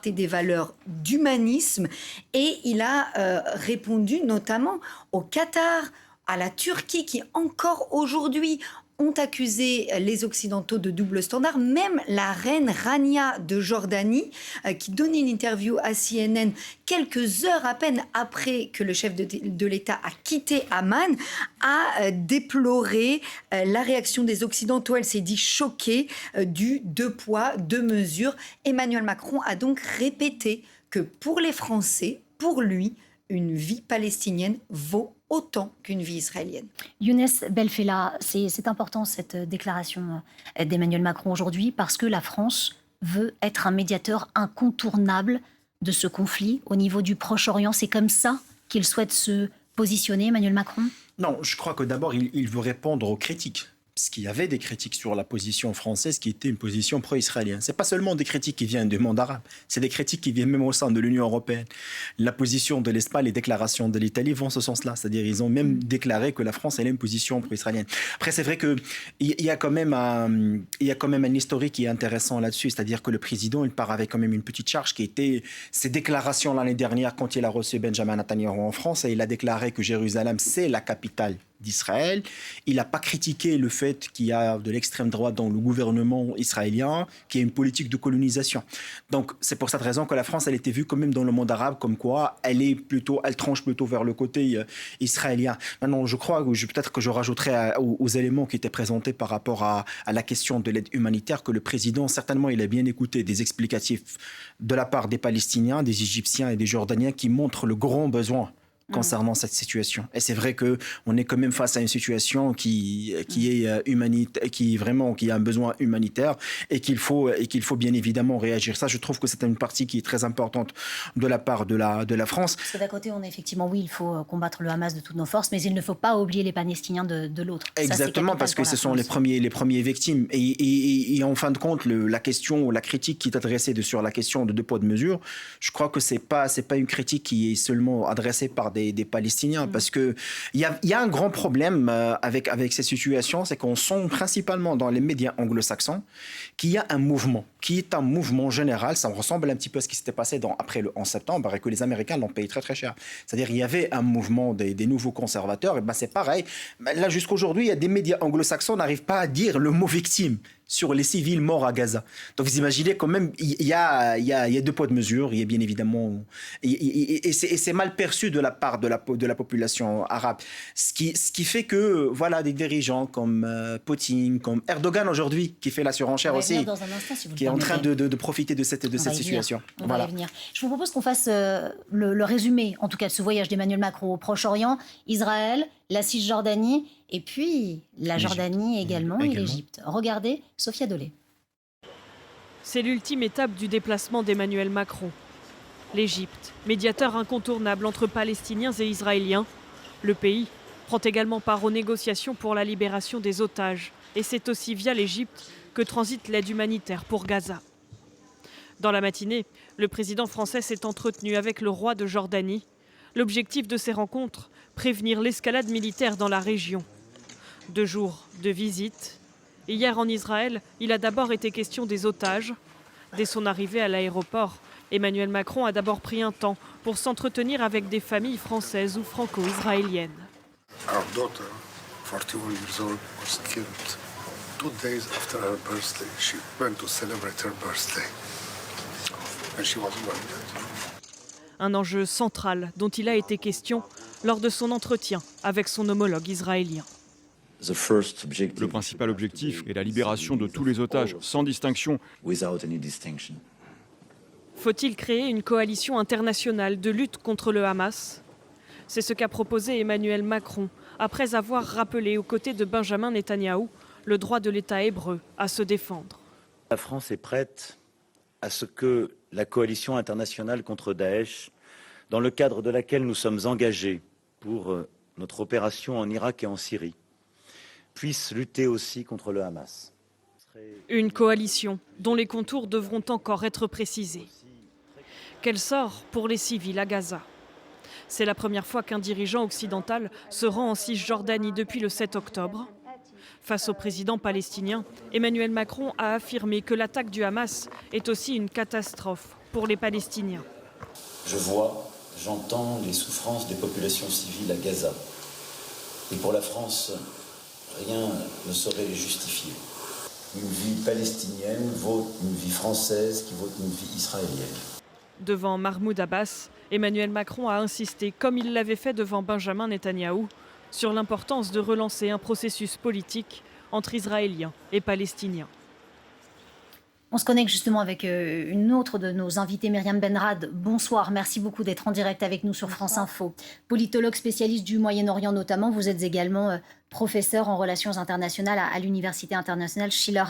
porter des valeurs d'humanisme et il a répondu notamment au Qatar, à la Turquie qui encore aujourd'hui ont accusé les Occidentaux de double standard. Même la reine Rania de Jordanie, qui donnait une interview à CNN quelques heures à peine après que le chef de l'État a quitté Amman, a déploré la réaction des Occidentaux. Elle s'est dit choquée du deux poids, deux mesures. Emmanuel Macron a donc répété que pour les Français, pour lui, une vie palestinienne vaut autant qu'une vie israélienne. Younes Belfella, c'est important cette déclaration d'Emmanuel Macron aujourd'hui parce que la France veut être un médiateur incontournable de ce conflit au niveau du Proche-Orient. C'est comme ça qu'il souhaite se positionner, Emmanuel Macron ? Non, je crois que d'abord, il veut répondre aux critiques. Parce qu'il y avait des critiques sur la position française qui était une position pro-israélienne. Ce n'est pas seulement des critiques qui viennent du monde arabe, c'est des critiques qui viennent même au sein de l'Union européenne. La position de l'Espagne, les déclarations de l'Italie vont en ce sens-là. C'est-à-dire qu'ils ont même déclaré que la France elle a une position pro-israélienne. Après, c'est vrai qu'il y a quand même un historique qui est intéressant là-dessus. C'est-à-dire que le président, il part avec quand même une petite charge qui était ses déclarations l'année dernière quand il a reçu Benjamin Netanyahu en France et il a déclaré que Jérusalem, c'est la capitale d'Israël. Il n'a pas critiqué le fait qu'il y a de l'extrême droite dans le gouvernement israélien, qui a une politique de colonisation. Donc, c'est pour cette raison que la France, elle était vue quand même dans le monde arabe comme quoi elle tranche plutôt vers le côté israélien. Maintenant, je crois, peut-être que je rajouterai aux éléments qui étaient présentés par rapport à la question de l'aide humanitaire, que le président, certainement, il a bien écouté des explicatifs de la part des Palestiniens, des Égyptiens et des Jordaniens qui montrent le grand besoin concernant cette situation. Et c'est vrai qu'on est quand même face à une situation qui est humanitaire, qui a un besoin humanitaire et qu'il faut bien évidemment réagir. Ça, je trouve que c'est une partie qui est très importante de la part de la France. Parce que d'un côté, on est effectivement, oui, il faut combattre le Hamas de toutes nos forces, mais il ne faut pas oublier les Palestiniens de l'autre. Exactement, parce que ce sont les premiers victimes. Et en fin de compte, la question ou la critique qui est adressée sur la question de deux poids, deux mesures, je crois que c'est pas une critique qui est seulement adressée par des Palestiniens, parce que il y a un grand problème avec cette situation, c'est qu'on sent principalement dans les médias anglo-saxons qu'il y a un mouvement, qui est un mouvement général, ça ressemble un petit peu à ce qui s'était passé après le 11 septembre, et que les Américains l'ont payé très très cher. C'est-à-dire il y avait un mouvement des nouveaux conservateurs, et ben c'est pareil. Là jusqu'aujourd'hui, il y a des médias anglo-saxons n'arrivent pas à dire le mot victime sur les civils morts à Gaza. Donc vous imaginez quand même, il y a deux poids de mesure, il y a bien évidemment, et c'est mal perçu de la part de la population arabe. Ce qui fait que, voilà, des dirigeants comme Poutine, comme Erdogan aujourd'hui, qui fait la surenchère aussi, dans un instant, si vous qui est en train de profiter de cette situation. On va y venir. Je vous propose qu'on fasse le résumé, en tout cas, de ce voyage d'Emmanuel Macron au Proche-Orient, Israël, la Cisjordanie, et puis la Jordanie également et l'Égypte. Regardez, Sophia Dolé. C'est l'ultime étape du déplacement d'Emmanuel Macron. L'Égypte, médiateur incontournable entre Palestiniens et Israéliens. Le pays prend également part aux négociations pour la libération des otages. Et c'est aussi via l'Égypte que transite l'aide humanitaire pour Gaza. Dans la matinée, le président français s'est entretenu avec le roi de Jordanie. L'objectif de ces rencontres, prévenir l'escalade militaire dans la région. 2 jours de visite. Hier en Israël, il a d'abord été question des otages. Dès son arrivée à l'aéroport, Emmanuel Macron a d'abord pris un temps pour s'entretenir avec des familles françaises ou franco-israéliennes. Our daughter, 41 years old, was killed 2 days after her birthday. She went to celebrate her birthday. And she was wounded. Un enjeu central dont il a été question lors de son entretien avec son homologue israélien. Le principal objectif est la libération de tous les otages, sans distinction. Faut-il créer une coalition internationale de lutte contre le Hamas ? C'est ce qu'a proposé Emmanuel Macron, après avoir rappelé aux côtés de Benjamin Netanyahou le droit de l'État hébreu à se défendre. La France est prête à ce que la coalition internationale contre Daesh, dans le cadre de laquelle nous sommes engagés pour notre opération en Irak et en Syrie, puisse lutter aussi contre le Hamas. Une coalition dont les contours devront encore être précisés. Quel sort pour les civils à Gaza ? C'est la première fois qu'un dirigeant occidental se rend en Cisjordanie depuis le 7 octobre. Face au président palestinien, Emmanuel Macron a affirmé que l'attaque du Hamas est aussi une catastrophe pour les Palestiniens. Je vois, j'entends les souffrances des populations civiles à Gaza. Et pour la France, rien ne saurait les justifier. Une vie palestinienne vaut une vie française qui vaut une vie israélienne. Devant Mahmoud Abbas, Emmanuel Macron a insisté, comme il l'avait fait devant Benjamin Netanyahou, sur l'importance de relancer un processus politique entre Israéliens et Palestiniens. On se connecte justement avec une autre de nos invités, Myriam Benrad. Bonsoir, merci beaucoup d'être en direct avec nous sur France Info. Politologue spécialiste du Moyen-Orient notamment, vous êtes également professeur en relations internationales à l'Université internationale Schiller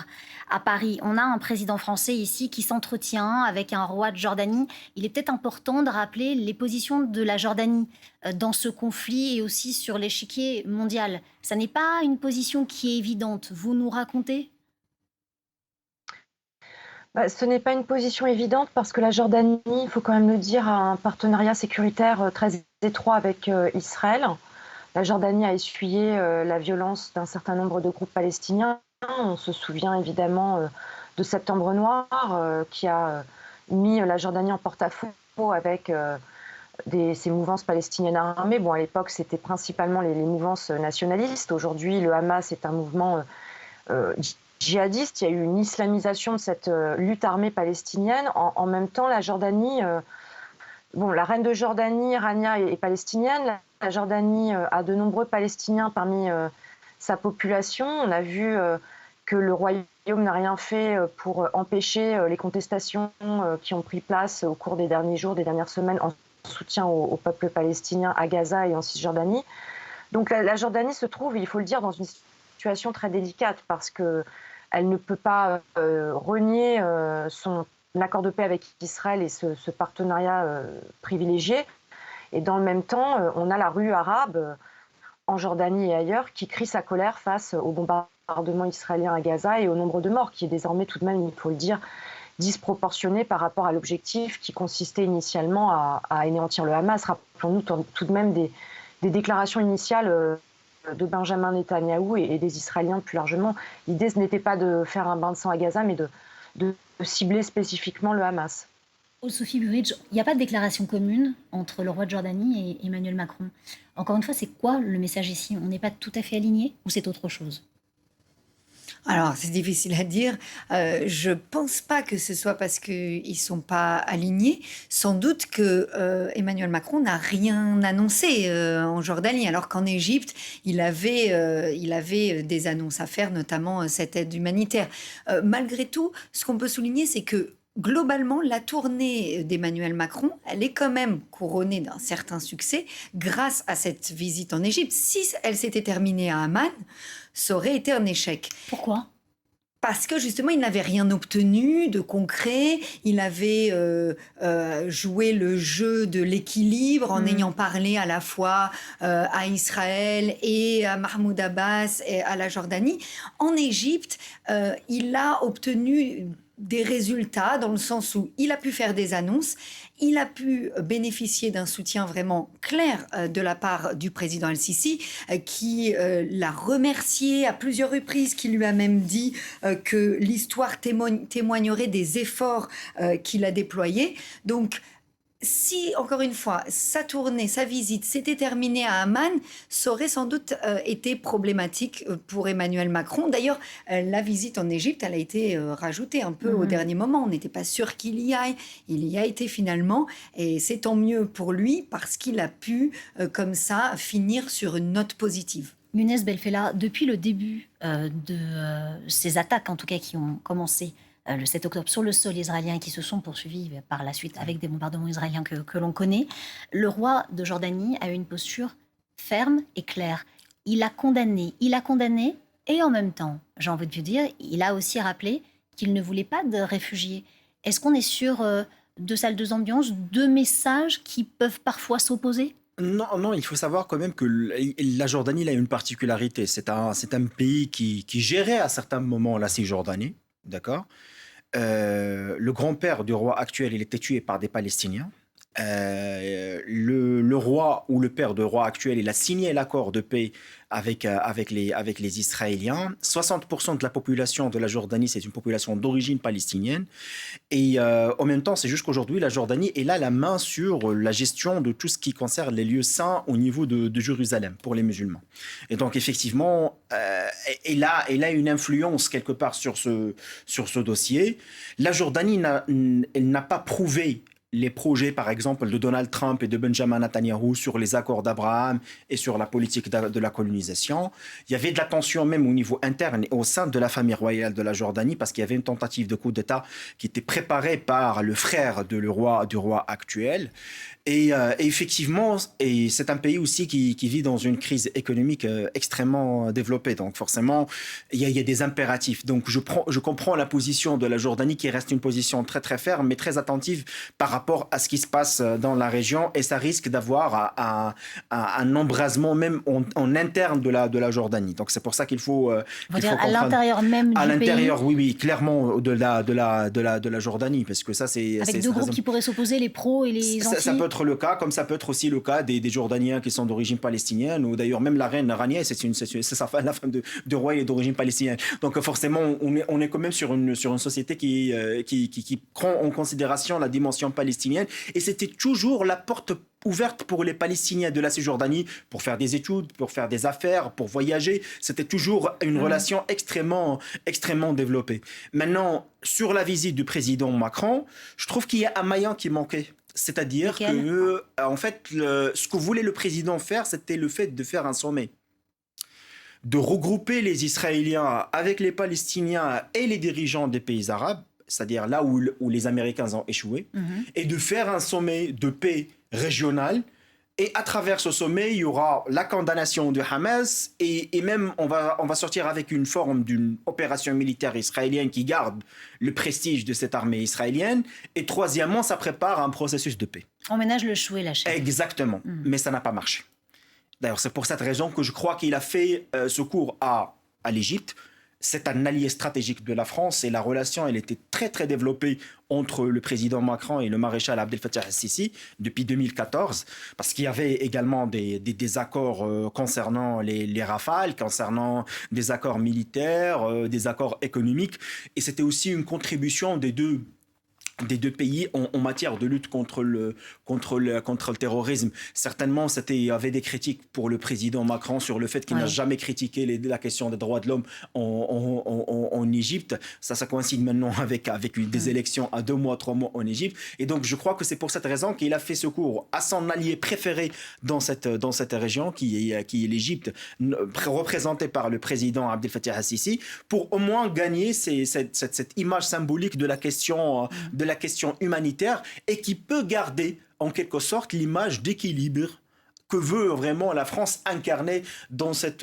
à Paris. On a un président français ici qui s'entretient avec un roi de Jordanie. Il est peut-être important de rappeler les positions de la Jordanie dans ce conflit et aussi sur l'échiquier mondial. Ça n'est pas une position qui est évidente. Vous nous racontez ? Ce n'est pas une position évidente parce que la Jordanie, il faut quand même le dire, a un partenariat sécuritaire très étroit avec Israël. La Jordanie a essuyé la violence d'un certain nombre de groupes palestiniens. On se souvient évidemment de Septembre Noir qui a mis la Jordanie en porte-à-faux avec ces mouvances palestiniennes armées. Bon, à l'époque, c'était principalement les mouvances nationalistes. Aujourd'hui, le Hamas est un mouvement djihadiste. Il y a eu une islamisation de cette lutte armée palestinienne. En même temps, la Jordanie, la reine de Jordanie, Rania, est palestinienne. La Jordanie a de nombreux Palestiniens parmi sa population. On a vu que le royaume n'a rien fait pour empêcher les contestations qui ont pris place au cours des derniers jours, des dernières semaines, en soutien au peuple palestinien à Gaza et en Cisjordanie. Donc la Jordanie se trouve, il faut le dire, dans une situation très délicate parce qu'elle ne peut pas renier son accord de paix avec Israël et ce partenariat privilégié. Et dans le même temps, on a la rue arabe en Jordanie et ailleurs qui crie sa colère face au bombardement israélien à Gaza et au nombre de morts qui est désormais tout de même, il faut le dire, disproportionné par rapport à l'objectif qui consistait initialement à anéantir le Hamas. Rappelons-nous tout de même des déclarations initiales de Benjamin Netanyahou et des Israéliens plus largement. L'idée, ce n'était pas de faire un bain de sang à Gaza, mais de cibler spécifiquement le Hamas. Sophie Burridge, il n'y a pas de déclaration commune entre le roi de Jordanie et Emmanuel Macron. Encore une fois, c'est quoi le message ici ? On n'est pas tout à fait alignés ou c'est autre chose ? Alors, c'est difficile à dire. Je pense pas que ce soit parce qu'ils sont pas alignés. Sans doute que Emmanuel Macron n'a rien annoncé en Jordanie, alors qu'en Égypte, il avait des annonces à faire, notamment cette aide humanitaire. Malgré tout, ce qu'on peut souligner, c'est que globalement, la tournée d'Emmanuel Macron, elle est quand même couronnée d'un certain succès grâce à cette visite en Égypte. Si elle s'était terminée à Amman, ça aurait été un échec. Pourquoi ? Parce que justement, il n'avait rien obtenu de concret. Il avait joué le jeu de l'équilibre en ayant parlé à la fois à Israël et à Mahmoud Abbas et à la Jordanie. En Égypte, il a obtenu des résultats dans le sens où il a pu faire des annonces, il a pu bénéficier d'un soutien vraiment clair de la part du président Al-Sisi qui l'a remercié à plusieurs reprises, qui lui a même dit que l'histoire témoignerait des efforts qu'il a déployés. Donc, si, encore une fois, sa tournée, sa visite s'était terminée à Amman, ça aurait sans doute été problématique pour Emmanuel Macron. D'ailleurs, la visite en Égypte, elle a été rajoutée un peu au dernier moment. On n'était pas sûr qu'il y aille. Il y a été finalement. Et c'est tant mieux pour lui parce qu'il a pu, comme ça, finir sur une note positive. Younes Belfella, depuis le début de ces attaques, en tout cas qui ont commencé le 7 octobre sur le sol israélien et qui se sont poursuivis par la suite avec des bombardements israéliens que l'on connaît, le roi de Jordanie a eu une posture ferme et claire. Il a condamné et en même temps, j'ai envie de vous dire, il a aussi rappelé qu'il ne voulait pas de réfugiés. Est-ce qu'on est sur deux salles, deux ambiances, deux messages qui peuvent parfois s'opposer ? Non, il faut savoir quand même que la Jordanie a une particularité. C'est un pays qui gérait à certains moments la Cisjordanie, d'accord ? Le grand-père du roi actuel, il était tué par des Palestiniens. le roi ou le père de roi actuel, il a signé l'accord de paix avec les Israéliens. 60% de la population de la Jordanie, c'est une population d'origine palestinienne. Et en même temps, c'est juste qu'aujourd'hui, la Jordanie, elle a la main sur la gestion de tout ce qui concerne les lieux saints au niveau de Jérusalem pour les musulmans. Et donc, effectivement, elle a une influence quelque part sur ce dossier. La Jordanie, elle n'a pas prouvé les projets, par exemple, de Donald Trump et de Benjamin Netanyahu sur les accords d'Abraham et sur la politique de la colonisation. Il y avait de la tension même au niveau interne et au sein de la famille royale de la Jordanie parce qu'il y avait une tentative de coup d'État qui était préparée par le frère du roi actuel. Et effectivement, c'est un pays aussi qui vit dans une crise économique extrêmement développée. Donc forcément, il y a des impératifs. Donc je comprends la position de la Jordanie qui reste une position très très ferme, mais très attentive par rapport à ce qui se passe dans la région. Et ça risque d'avoir un embrasement même en interne de la Jordanie. Donc c'est pour ça qu'il faut à l'intérieur même du pays. À l'intérieur, oui, clairement au-delà de la Jordanie, parce que ça c'est avec deux groupes qui pourraient s'opposer, les pros et les anti. Ça peut être le cas, comme ça peut être aussi le cas des Jordaniens qui sont d'origine palestinienne, ou d'ailleurs même la reine Rania, la femme de roi, est d'origine palestinienne. Donc forcément, on est quand même sur une société qui prend en considération la dimension palestinienne, et c'était toujours la porte ouverte pour les Palestiniens de la Cisjordanie pour faire des études, pour faire des affaires, pour voyager. C'était toujours une relation extrêmement développée. Maintenant, sur la visite du président Macron, je trouve qu'il y a un maillon qui manquait. C'est-à-dire que, en fait, ce que voulait le président faire, c'était le fait de faire un sommet, de regrouper les Israéliens avec les Palestiniens et les dirigeants des pays arabes, c'est-à-dire là où les Américains ont échoué, et de faire un sommet de paix régional. Et à travers ce sommet, il y aura la condamnation du Hamas et même on va sortir avec une forme d'une opération militaire israélienne qui garde le prestige de cette armée israélienne. Et troisièmement, ça prépare un processus de paix. On ménage le chou et la chèvre. Exactement, mais ça n'a pas marché. D'ailleurs, c'est pour cette raison que je crois qu'il a fait secours à l'Égypte. C'est un allié stratégique de la France et la relation, elle était très très développée entre le président Macron et le maréchal Abdel Fattah el-Sisi depuis 2014, parce qu'il y avait également des accords concernant les Rafales, concernant des accords militaires, des accords économiques, et c'était aussi une contribution des deux pays en matière de lutte contre le terrorisme. Certainement, il y avait des critiques pour le président Macron sur le fait qu'il n'a jamais critiqué la question des droits de l'homme en Égypte. Ça coïncide maintenant avec des élections à 2 mois, 3 mois en Égypte. Et donc, je crois que c'est pour cette raison qu'il a fait secours à son allié préféré dans cette région, qui est l'Égypte, représentée par le président Abdel Fattah el-Sisi, pour au moins gagner cette image symbolique de la question humanitaire et qui peut garder en quelque sorte l'image d'équilibre que veut vraiment la France incarner dans cette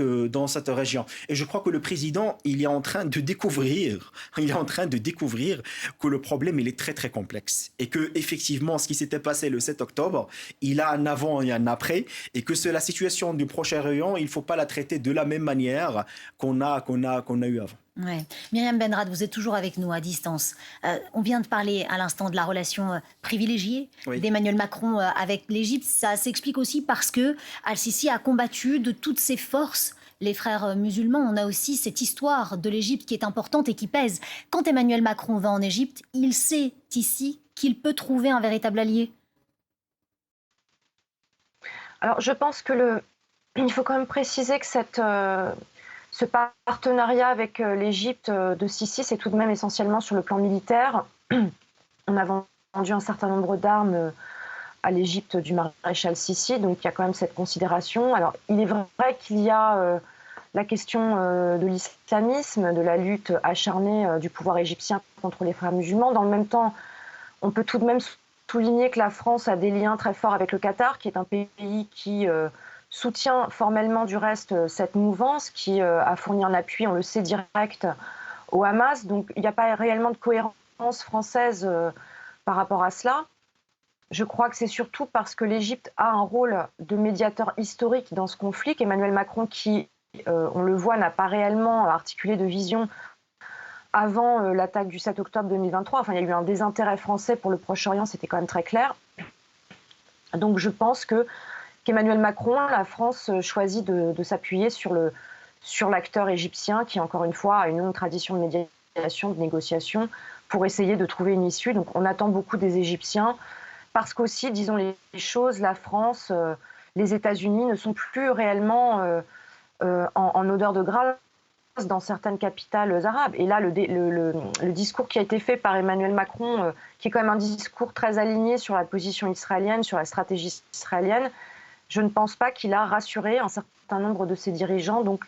région. Et je crois que le président, il est en train de découvrir que le problème, il est très très complexe. Et que effectivement, ce qui s'était passé le 7 octobre, il a un avant et un après, et que c'est la situation du Proche-Orient, il ne faut pas la traiter de la même manière qu'on a eu avant. Ouais. Myriam Benrad, vous êtes toujours avec nous à distance. On vient de parler à l'instant de la relation privilégiée d'Emmanuel Macron avec l'Égypte. Ça s'explique aussi parce que Al-Sisi a combattu de toutes ses forces les frères musulmans. On a aussi cette histoire de l'Égypte qui est importante et qui pèse. Quand Emmanuel Macron va en Égypte, il sait ici qu'il peut trouver un véritable allié. Alors, je pense que il faut quand même préciser que ce partenariat avec l'Égypte de Sisi, c'est tout de même essentiellement sur le plan militaire. On a vendu un certain nombre d'armes à l'Égypte du maréchal Sisi, donc il y a quand même cette considération. Alors, il est vrai qu'il y a la question de l'islamisme, de la lutte acharnée du pouvoir égyptien contre les frères musulmans. Dans le même temps, on peut tout de même souligner que la France a des liens très forts avec le Qatar, qui est un pays qui soutient formellement du reste cette mouvance, qui a fourni un appui, on le sait, direct au Hamas. Donc il n'y a pas réellement de cohérence française par rapport à cela. Je crois que c'est surtout parce que l'Égypte a un rôle de médiateur historique dans ce conflit, qu'Emmanuel Macron, qui, on le voit, n'a pas réellement articulé de vision avant l'attaque du 7 octobre 2023. Enfin, il y a eu un désintérêt français pour le Proche-Orient, c'était quand même très clair. Donc je pense qu'Emmanuel Macron, la France choisit de s'appuyer sur l'acteur égyptien qui, encore une fois, a une longue tradition de médiation, de négociation, pour essayer de trouver une issue. Donc on attend beaucoup des Égyptiens, parce qu'aussi, disons les choses, la France, les États-Unis ne sont plus réellement en odeur de grâce dans certaines capitales arabes. Et là, le discours qui a été fait par Emmanuel Macron, qui est quand même un discours très aligné sur la position israélienne, sur la stratégie israélienne, je ne pense pas qu'il a rassuré un certain nombre de ses dirigeants. Donc,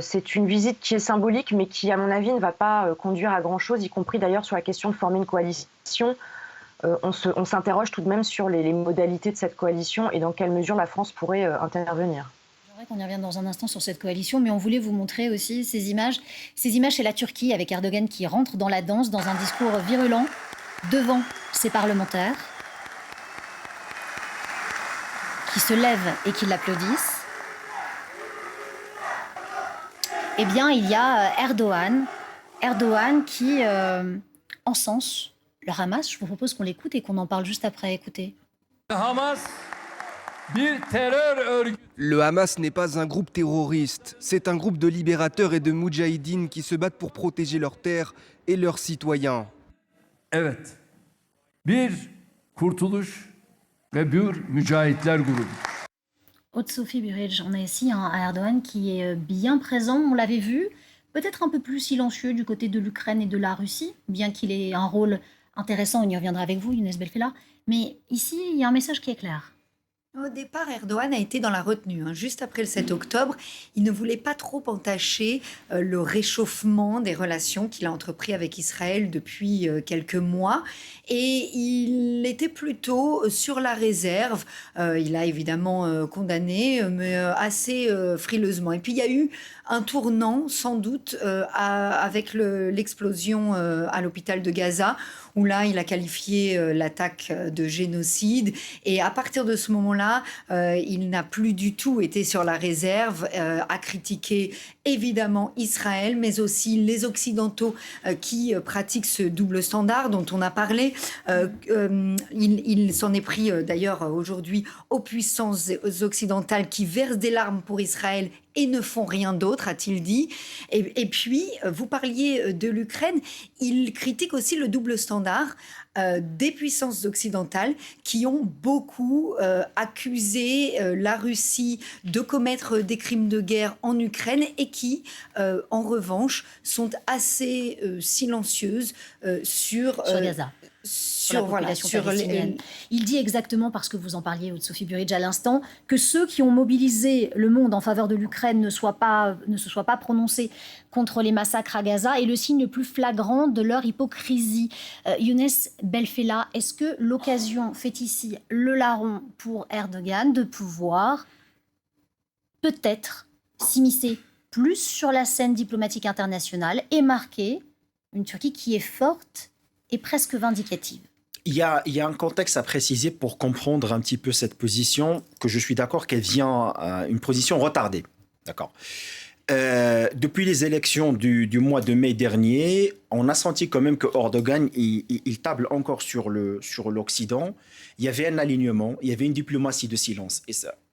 c'est une visite qui est symbolique, mais qui, à mon avis, ne va pas conduire à grand-chose, y compris d'ailleurs sur la question de former une coalition. On s'interroge tout de même sur les modalités de cette coalition et dans quelle mesure la France pourrait intervenir. J'aimerais qu'on y revienne dans un instant sur cette coalition, mais on voulait vous montrer aussi ces images. Ces images, c'est la Turquie avec Erdogan qui rentre dans la danse, dans un discours virulent, devant ses parlementaires, qui se lèvent et qui l'applaudissent. Eh bien, il y a Erdogan qui encense le Hamas. Je vous propose qu'on l'écoute et qu'on en parle juste après. Écoutez. Le Hamas n'est pas un groupe terroriste, c'est un groupe de libérateurs et de moudjahidines qui se battent pour protéger leurs terres et leurs citoyens. Evet. Bir kurtuluş ve bir mücahitler grubu. Haute-Sophie Burridge, on a ici un Erdogan qui est bien présent, on l'avait vu, peut-être un peu plus silencieux du côté de l'Ukraine et de la Russie, bien qu'il ait un rôle intéressant, on y reviendra avec vous, Younes Belfella, mais ici, il y a un message qui est clair. Au départ, Erdogan a été dans la retenue. Juste après le 7 octobre, il ne voulait pas trop entacher le réchauffement des relations qu'il a entrepris avec Israël depuis quelques mois. Et il était plutôt sur la réserve. Il a évidemment condamné, mais assez frileusement. Et puis, il y a eu un tournant, sans doute, avec l'explosion à l'hôpital de Gaza, où là, il a qualifié l'attaque de génocide. Et à partir de ce moment-là, il n'a plus du tout été sur la réserve, à critiquer évidemment Israël, mais aussi les Occidentaux qui pratiquent ce double standard dont on a parlé. Il s'en est pris d'ailleurs aujourd'hui aux puissances occidentales qui versent des larmes pour Israël et ne font rien d'autre, a-t-il dit. Et puis, vous parliez de l'Ukraine, il critique aussi le double standard des puissances occidentales qui ont beaucoup accusé la Russie de commettre des crimes de guerre en Ukraine et qui, en revanche, sont assez silencieuses sur Gaza. Il dit exactement, parce que vous en parliez, Sophie Burridge, à l'instant, que ceux qui ont mobilisé le monde en faveur de l'Ukraine ne se soient pas prononcés contre les massacres à Gaza est le signe le plus flagrant de leur hypocrisie. Younes Belfella, est-ce que l'occasion fait ici le larron pour Erdogan de pouvoir peut-être s'immiscer plus sur la scène diplomatique internationale et marquer une Turquie qui est forte et presque vindicative? Il y a un contexte à préciser pour comprendre un petit peu cette position, que je suis d'accord qu'elle vient une position retardée. D'accord. Depuis les élections du mois de mai dernier, on a senti quand même que Erdogan, il table encore sur l'Occident. Il y avait un alignement, il y avait une diplomatie de silence.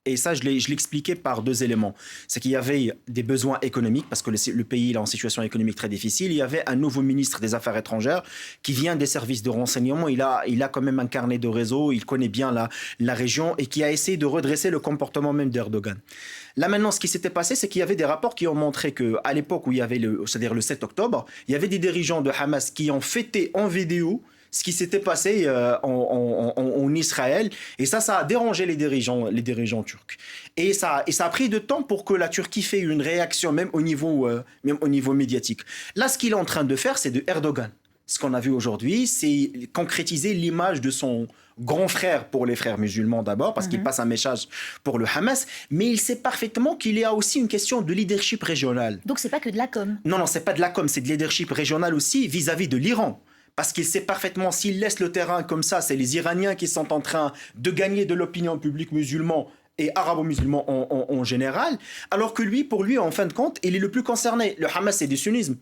Et ça, je l'expliquais par deux éléments. C'est qu'il y avait des besoins économiques, parce que le pays est en situation économique très difficile. Il y avait un nouveau ministre des Affaires étrangères qui vient des services de renseignement. Il a quand même un carnet de réseau, il connaît bien la région et qui a essayé de redresser le comportement même d'Erdogan. Là maintenant, ce qui s'était passé, c'est qu'il y avait des rapports qui ont montré qu'à l'époque où il y avait c'est-à-dire le 7 octobre, il y avait des dirigeants de Hamas qui ont fêté en vidéo ce qui s'était passé en Israël. Et ça a dérangé les dirigeants turcs. Et ça a pris de temps pour que la Turquie fasse une réaction, même au niveau médiatique. Là, ce qu'il est en train de faire, c'est de Erdogan. Ce qu'on a vu aujourd'hui, c'est concrétiser l'image de son grand frère pour les frères musulmans d'abord, parce qu'il passe un message pour le Hamas, mais il sait parfaitement qu'il y a aussi une question de leadership régional. Donc c'est pas que de la com. Non, c'est pas de la com, c'est de leadership régional aussi vis-à-vis de l'Iran. Parce qu'il sait parfaitement, s'il laisse le terrain comme ça, c'est les Iraniens qui sont en train de gagner de l'opinion publique musulmane et arabo-musulman en général, alors que pour lui, en fin de compte, il est le plus concerné. Le Hamas, c'est du sunnisme.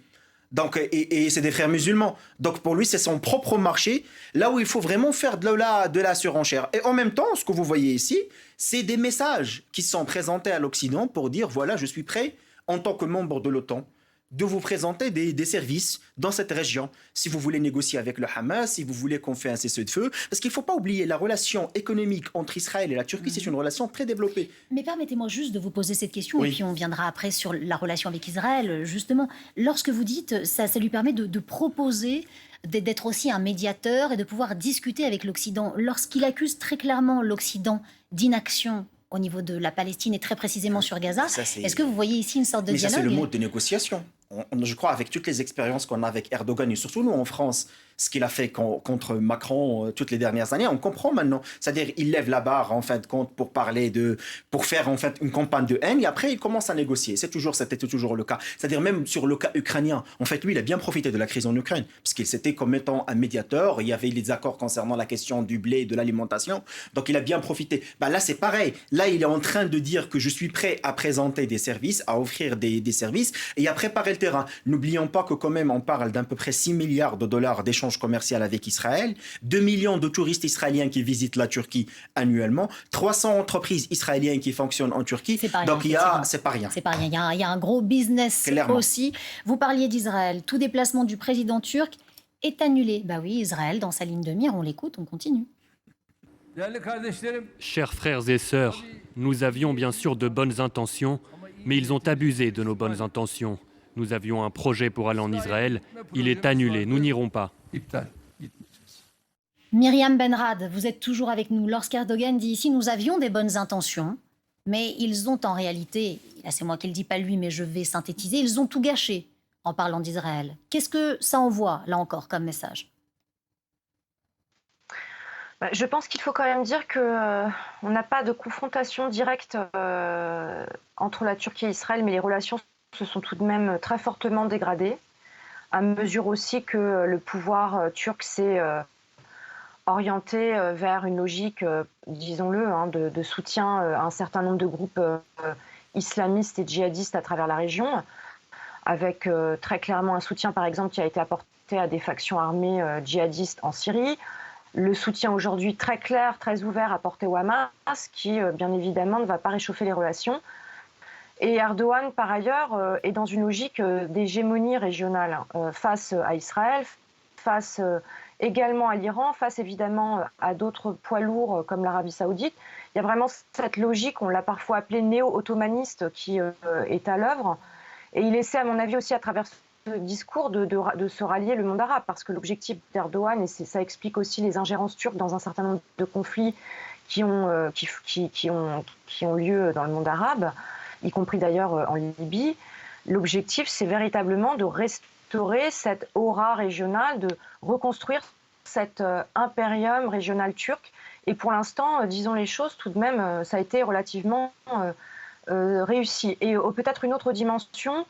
Donc, et c'est des frères musulmans. Donc pour lui, c'est son propre marché, là où il faut vraiment faire de la surenchère. Et en même temps, ce que vous voyez ici, c'est des messages qui sont présentés à l'Occident pour dire, voilà, je suis prêt, en tant que membre de l'OTAN, de vous présenter des services dans cette région. Si vous voulez négocier avec le Hamas, si vous voulez qu'on fait un cessez-le-feu, parce qu'il ne faut pas oublier, la relation économique entre Israël et la Turquie, c'est une relation très développée. Mais permettez-moi juste de vous poser cette question, Oui. et puis on viendra après sur la relation avec Israël. Justement, lorsque vous dites, ça lui permet de proposer d'être aussi un médiateur et de pouvoir discuter avec l'Occident. Lorsqu'il accuse très clairement l'Occident d'inaction au niveau de la Palestine et très précisément sur Gaza, est-ce que vous voyez ici une sorte de dialogue? Mais ça, c'est le mode de négociation. Je crois, avec toutes les expériences qu'on a avec Erdogan, et surtout nous en France, ce qu'il a fait contre Macron toutes les dernières années, on comprend maintenant. C'est-à-dire, il lève la barre, en fin de compte, pour faire, en fait, une campagne de haine, et après, il commence à négocier. C'était toujours le cas. C'est-à-dire, même sur le cas ukrainien, en fait, lui, il a bien profité de la crise en Ukraine, parce qu'il s'était comme étant un médiateur, il y avait les accords concernant la question du blé et de l'alimentation, donc il a bien profité. Là, c'est pareil. Là, il est en train de dire que je suis prêt à présenter des services, à offrir des services, et à préparer le terrain. N'oublions pas que quand même, on parle d'à peu près 6 milliards de dollars d'échanges commercial avec Israël, 2 millions de touristes israéliens qui visitent la Turquie annuellement, 300 entreprises israéliennes qui fonctionnent en Turquie. C'est pas rien, donc c'est pas rien. C'est pas rien. Il y a un gros business Clairement. aussi. Vous parliez d'Israël. Tout déplacement du président turc est annulé. Bah oui, Israël dans sa ligne de mire. On l'écoute, on continue. Chers frères et sœurs, nous avions bien sûr de bonnes intentions, mais ils ont abusé de nos bonnes intentions. Nous avions un projet pour aller en Israël, il est annulé, nous n'irons pas. Myriam Benrad, vous êtes toujours avec nous. Lorsqu'Erdogan dit ici, nous avions des bonnes intentions, mais ils ont en réalité, là c'est moi qui le dis, pas lui, mais je vais synthétiser, ils ont tout gâché en parlant d'Israël. Qu'est-ce que ça envoie, là encore, comme message ? Je pense qu'il faut quand même dire qu'on n'a pas de confrontation directe entre la Turquie et Israël, mais les relations se sont tout de même très fortement dégradées, à mesure aussi que le pouvoir turc s'est orienté vers une logique, disons-le, de soutien à un certain nombre de groupes islamistes et djihadistes à travers la région, avec très clairement un soutien, par exemple, qui a été apporté à des factions armées djihadistes en Syrie, le soutien aujourd'hui très clair, très ouvert apporté au Hamas, qui, bien évidemment, ne va pas réchauffer les relations. Et Erdogan, par ailleurs, est dans une logique d'hégémonie régionale face à Israël, face également à l'Iran, face évidemment à d'autres poids lourds comme l'Arabie saoudite. Il y a vraiment cette logique, on l'a parfois appelée néo-ottomaniste, qui est à l'œuvre. Et il essaie, à mon avis, aussi à travers ce discours de se rallier le monde arabe, parce que l'objectif d'Erdogan, et ça explique aussi les ingérences turques dans un certain nombre de conflits qui ont lieu dans le monde arabe, y compris d'ailleurs en Libye, l'objectif, c'est véritablement de restaurer cette aura régionale, de reconstruire cet impérium régional turc. Et pour l'instant, disons les choses, tout de même, ça a été relativement réussi. Et peut-être une autre dimension,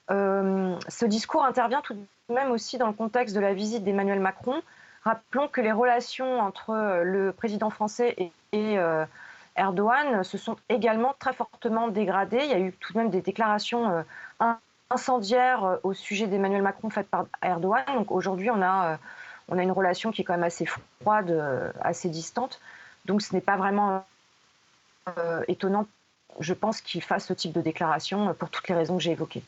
ce discours intervient tout de même aussi dans le contexte de la visite d'Emmanuel Macron. Rappelons que les relations entre le président français et Erdogan se sont également très fortement dégradées. Il y a eu tout de même des déclarations incendiaires au sujet d'Emmanuel Macron faites par Erdogan. Donc aujourd'hui, on a une relation qui est quand même assez froide, assez distante. Donc ce n'est pas vraiment étonnant, je pense, qu'il fasse ce type de déclaration pour toutes les raisons que j'ai évoquées.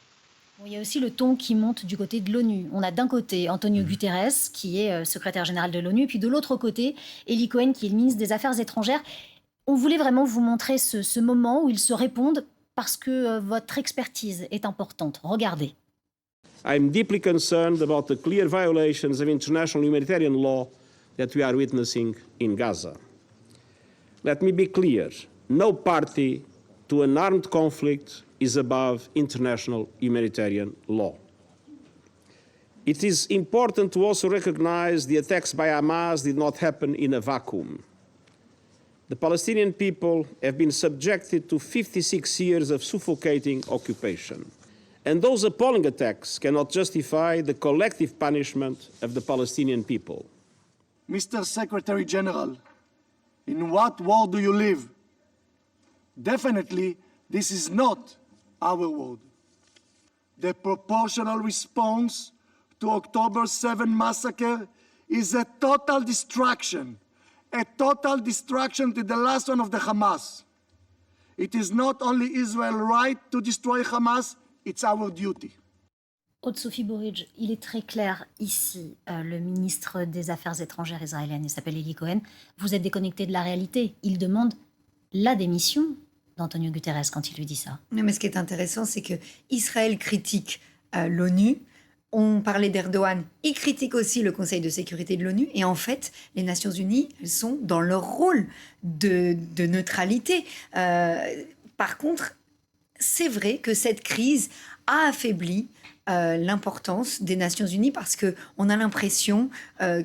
Il y a aussi le ton qui monte du côté de l'ONU. On a d'un côté Antonio Guterres, qui est secrétaire général de l'ONU, et puis de l'autre côté, Eli Cohen, qui est le ministre des Affaires étrangères. On voulait vraiment vous montrer ce moment où ils se répondent parce que votre expertise est importante. Regardez. I'm deeply concerned about the clear violations of international humanitarian law that we are witnessing in Gaza. Let me be clear. No party to an armed conflict is above international humanitarian law. It is important to also recognize the attacks by Hamas did not happen in a vacuum. The Palestinian people have been subjected to 56 years of suffocating occupation. And those appalling attacks cannot justify the collective punishment of the Palestinian people. Mr. Secretary General, in what world do you live? Definitely, this is not our world. The proportional response to October 7 massacre is a total distraction to the last one of the Hamas. It is not only Israel's right to destroy Hamas, it's our duty. Aude-Sophie Burridge, il est très clair ici, le ministre des Affaires étrangères israélien, il s'appelle Eli Cohen, vous êtes déconnecté de la réalité. Il demande la démission d'Antonio Guterres quand il lui dit ça. Non, mais ce qui est intéressant, c'est que Israël critique l'ONU. On parlait d'Erdogan, il critique aussi le Conseil de sécurité de l'ONU. Et en fait, les Nations Unies, elles sont dans leur rôle de neutralité. Par contre, c'est vrai que cette crise a affaibli l'importance des Nations Unies parce qu'on a l'impression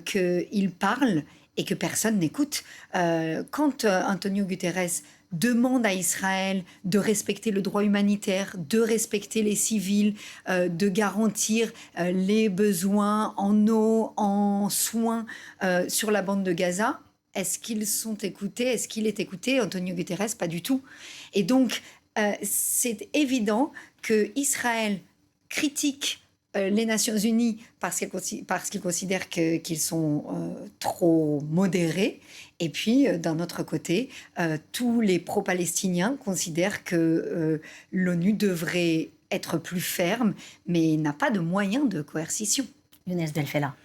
qu'ils parlent et que personne n'écoute. Quand Antonio Guterres demande à Israël de respecter le droit humanitaire, de respecter les civils, de garantir les besoins en eau, en soins sur la bande de Gaza, est-ce qu'ils sont écoutés? Est-ce qu'il est écouté? Antonio Guterres, pas du tout. Et donc, c'est évident que Israël critique les Nations Unies parce qu'ils considèrent qu'ils sont trop modérés. Et puis, d'un autre côté, tous les pro-palestiniens considèrent que l'ONU devrait être plus ferme, mais n'a pas de moyens de coercition. Younes Delfella.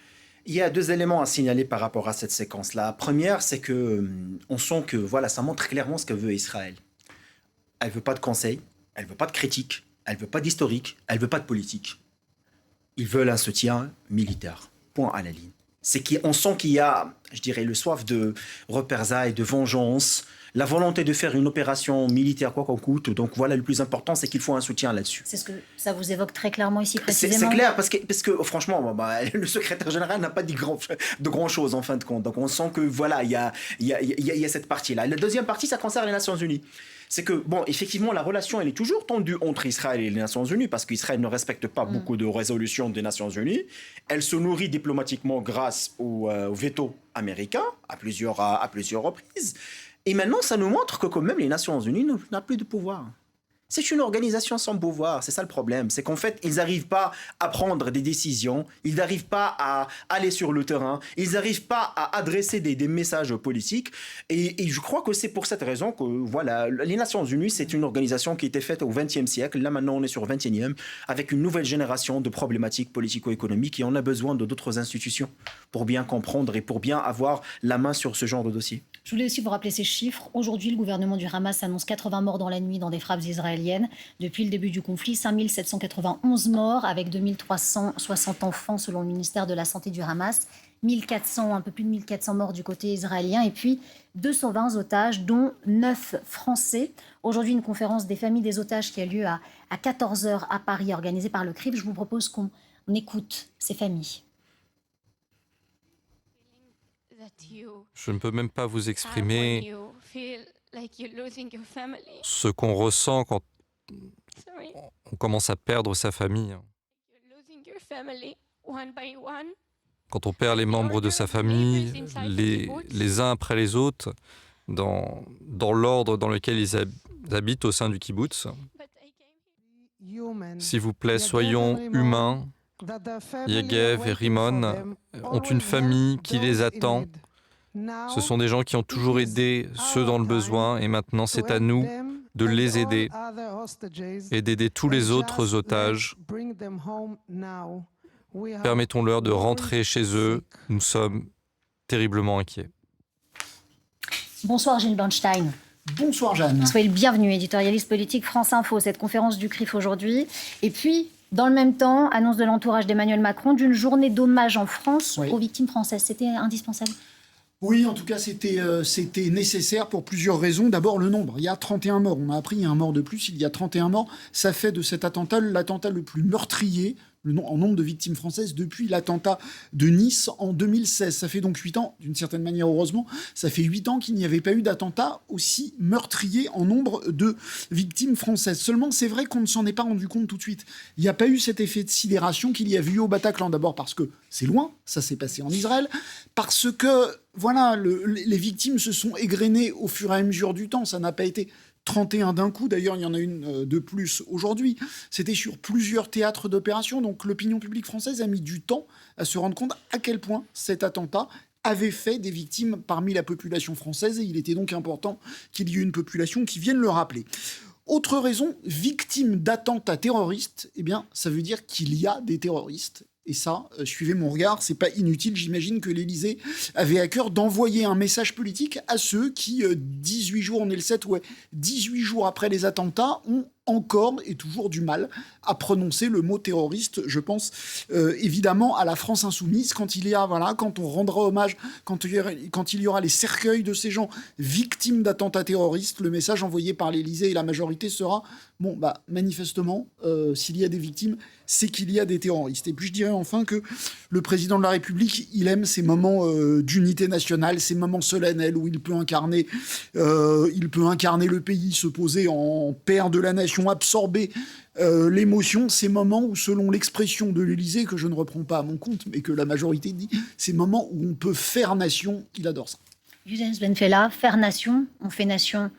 Il y a deux éléments à signaler par rapport à cette séquence-là. La première, c'est que on sent que voilà, ça montre clairement ce que veut Israël. Elle veut pas de conseil, elle veut pas de critique, elle veut pas d'historique, elle veut pas de politique. Ils veulent un soutien militaire. Point à la ligne. C'est qu'on sent qu'il y a, je dirais, le soif de représailles, de vengeance, la volonté de faire une opération militaire quoi qu'on coûte. Donc voilà, le plus important, c'est qu'il faut un soutien là-dessus. C'est ce que ça vous évoque très clairement ici précisément. C'est clair, parce que franchement, le secrétaire général n'a pas dit de grand-chose en fin de compte. Donc on sent que voilà, il y a cette partie-là. La deuxième partie, ça concerne les Nations Unies. C'est que, bon, effectivement, la relation, elle est toujours tendue entre Israël et les Nations Unies, parce qu'Israël ne respecte pas beaucoup de résolutions des Nations Unies. Elle se nourrit diplomatiquement grâce au veto américain, à plusieurs reprises. Et maintenant, ça nous montre que quand même, les Nations Unies n'ont plus de pouvoir. C'est une organisation sans pouvoir, c'est ça le problème. C'est qu'en fait, ils n'arrivent pas à prendre des décisions, ils n'arrivent pas à aller sur le terrain, ils n'arrivent pas à adresser des messages politiques. Et je crois que c'est pour cette raison que voilà, les Nations Unies, c'est une organisation qui était faite au XXe siècle. Là, maintenant, on est sur le XXIe, avec une nouvelle génération de problématiques politico-économiques. Et on a besoin d'autres institutions pour bien comprendre et pour bien avoir la main sur ce genre de dossier. Je voulais aussi vous rappeler ces chiffres. Aujourd'hui, le gouvernement du Hamas annonce 80 morts dans la nuit dans des frappes israéliennes. Depuis le début du conflit, 5791 morts avec 2360 enfants selon le ministère de la Santé du Hamas. Un peu plus de 1400 morts du côté israélien et puis 220 otages, dont 9 Français. Aujourd'hui, une conférence des familles des otages qui a lieu à 14h à Paris, organisée par le CRIF. Je vous propose qu'on écoute ces familles. Je ne peux même pas vous exprimer ce qu'on ressent quand on commence à perdre sa famille. Quand on perd les membres de sa famille, les uns après les autres, dans l'ordre dans lequel ils habitent au sein du kibbutz. S'il vous plaît, soyons humains. Yegev et Rimon ont une famille qui les attend. Ce sont des gens qui ont toujours aidé ceux dans le besoin et maintenant c'est à nous de les aider et d'aider tous les autres otages. Permettons-leur de rentrer chez eux. Nous sommes terriblement inquiets. Bonsoir Gilles Bernstein. Bonsoir Jeanne. Soyez le bienvenu, éditorialiste politique France Info, cette conférence du CRIF aujourd'hui. Et puis, dans le même temps, annonce de l'entourage d'Emmanuel Macron d'une journée d'hommage en France aux victimes françaises. C'était indispensable ? Oui, en tout cas, c'était nécessaire pour plusieurs raisons. D'abord, le nombre. Il y a 31 morts. On a appris, il y a un mort de plus. Il y a 31 morts. Ça fait de cet attentat l'attentat le plus meurtrier en nombre de victimes françaises depuis l'attentat de Nice en 2016. Ça fait donc 8 ans, d'une certaine manière, heureusement, ça fait 8 ans qu'il n'y avait pas eu d'attentat aussi meurtrier en nombre de victimes françaises. Seulement, c'est vrai qu'on ne s'en est pas rendu compte tout de suite. Il n'y a pas eu cet effet de sidération qu'il y a eu au Bataclan. D'abord parce que c'est loin, ça s'est passé en Israël, parce que voilà, les victimes se sont égrenées au fur et à mesure du temps. Ça n'a pas été 31 d'un coup, d'ailleurs il y en a une de plus aujourd'hui. C'était sur plusieurs théâtres d'opération, donc l'opinion publique française a mis du temps à se rendre compte à quel point cet attentat avait fait des victimes parmi la population française, et il était donc important qu'il y ait une population qui vienne le rappeler. Autre raison, victime d'attentats terroristes, eh bien, ça veut dire qu'il y a des terroristes. Et ça, suivez mon regard, c'est pas inutile. J'imagine que l'Élysée avait à cœur d'envoyer un message politique à ceux qui, 18 jours, on est le 7, 18 jours après les attentats, ont encore et toujours du mal à prononcer le mot terroriste. Je pense évidemment à la France insoumise, quand on rendra hommage, quand il y aura les cercueils de ces gens victimes d'attentats terroristes, le message envoyé par l'Élysée et la majorité sera manifestement, s'il y a des victimes, c'est qu'il y a des terroristes. Et puis je dirais enfin que le président de la République, il aime ces moments d'unité nationale, ces moments solennels où il peut incarner le pays, se poser en père de la nation, absorber l'émotion, ces moments où, selon l'expression de l'Élysée, que je ne reprends pas à mon compte, mais que la majorité dit, ces moments où on peut faire nation, il adore ça. Younes Benfella, faire nation, on fait nation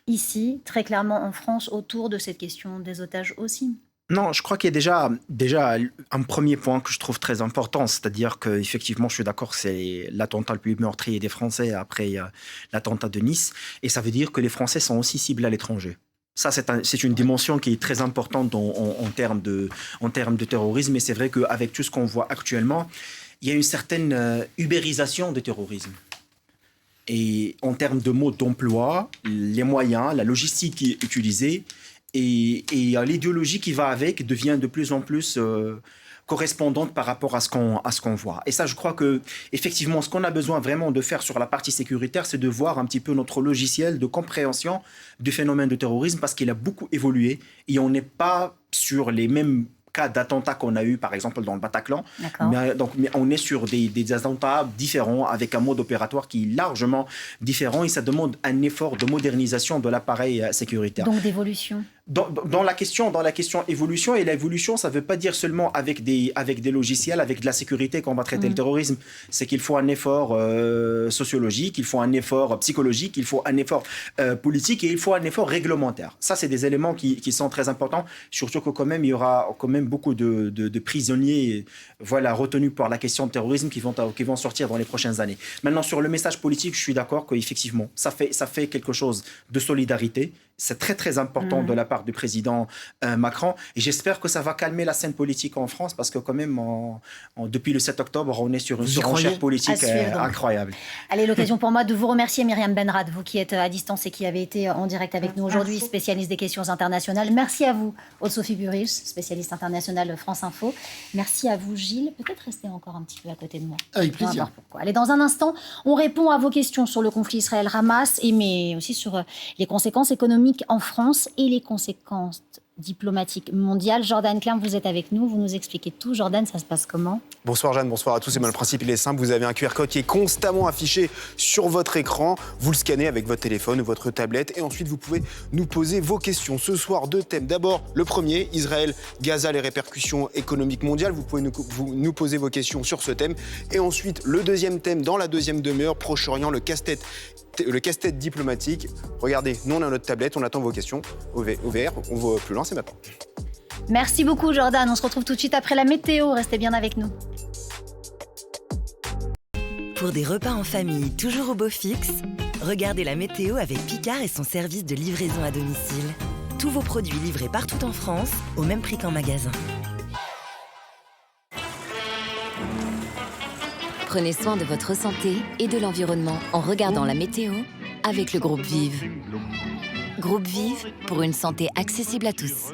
ici, très clairement en France, autour de cette question des otages aussi. Non, je crois qu'il y a déjà un premier point que je trouve très important, c'est-à-dire qu'effectivement, je suis d'accord, c'est l'attentat le plus meurtrier des Français après l'attentat de Nice, et ça veut dire que les Français sont aussi ciblés à l'étranger. Ça, c'est une dimension qui est très importante en termes de terrorisme, et c'est vrai qu'avec tout ce qu'on voit actuellement, il y a une certaine ubérisation du terrorisme. Et en termes de mode d'emploi, les moyens, la logistique qui est utilisée, et l'idéologie qui va avec devient de plus en plus correspondante par rapport à ce qu'on voit. Et ça, je crois que effectivement, ce qu'on a besoin vraiment de faire sur la partie sécuritaire, c'est de voir un petit peu notre logiciel de compréhension du phénomène de terrorisme, parce qu'il a beaucoup évolué et on n'est pas sur les mêmes cas d'attentats qu'on a eu par exemple dans le Bataclan, mais on est sur des attentats différents avec un mode opératoire qui est largement différent, et ça demande un effort de modernisation de l'appareil sécuritaire. Donc d'évolution. Dans la question évolution, et l'évolution, ça ne veut pas dire seulement avec des logiciels, avec de la sécurité qu'on va traiter le terrorisme. C'est qu'il faut un effort sociologique, il faut un effort psychologique, il faut un effort politique, et il faut un effort réglementaire. Ça, c'est des éléments qui sont très importants, surtout que quand même, il y aura quand même beaucoup de prisonniers retenus par la question de terrorisme qui vont sortir dans les prochaines années. Maintenant, sur le message politique, je suis d'accord qu'effectivement, ça fait quelque chose de solidarité. C'est très très important de la part du président Macron, et j'espère que ça va calmer la scène politique en France, parce que quand même depuis le 7 octobre on est sur une surenchère politique incroyable. Allez, l'occasion pour moi de vous remercier, Myriam Benrad, vous qui êtes à distance et qui avez été en direct avec nous aujourd'hui, spécialiste des questions internationales. Merci à vous, Aude-Sophie Burich, spécialiste internationale France Info. Merci à vous, Gilles. Peut-être rester encore un petit peu à côté de moi. Avec plaisir. Allez, dans un instant, on répond à vos questions sur le conflit Israël-Hamas, mais aussi sur les conséquences économiques en France et les conséquences diplomatiques mondiales. Jordan Klein, vous êtes avec nous, vous nous expliquez tout. Jordan, ça se passe comment ? Bonsoir Jeanne, bonsoir à tous. Le principe, il est simple. Vous avez un QR code qui est constamment affiché sur votre écran. Vous le scannez avec votre téléphone ou votre tablette, et ensuite vous pouvez nous poser vos questions. Ce soir, 2 thèmes. D'abord, le premier, Israël, Gaza, les répercussions économiques mondiales. Vous pouvez nous poser vos questions sur ce thème. Et ensuite, le deuxième thème, dans la deuxième demi-heure, Proche-Orient, le casse-tête diplomatique. Regardez, nous on a notre tablette, on attend vos questions au VR, on va plus loin, c'est maintenant. Merci beaucoup Jordan, on se retrouve tout de suite après la météo, restez bien avec nous. Pour des repas en famille toujours au beau fixe, regardez la météo avec Picard et son service de livraison à domicile. Tous vos produits livrés partout en France, au même prix qu'en magasin. Prenez soin de votre santé et de l'environnement en regardant la météo avec le groupe Vive. Groupe Vive pour une santé accessible à tous.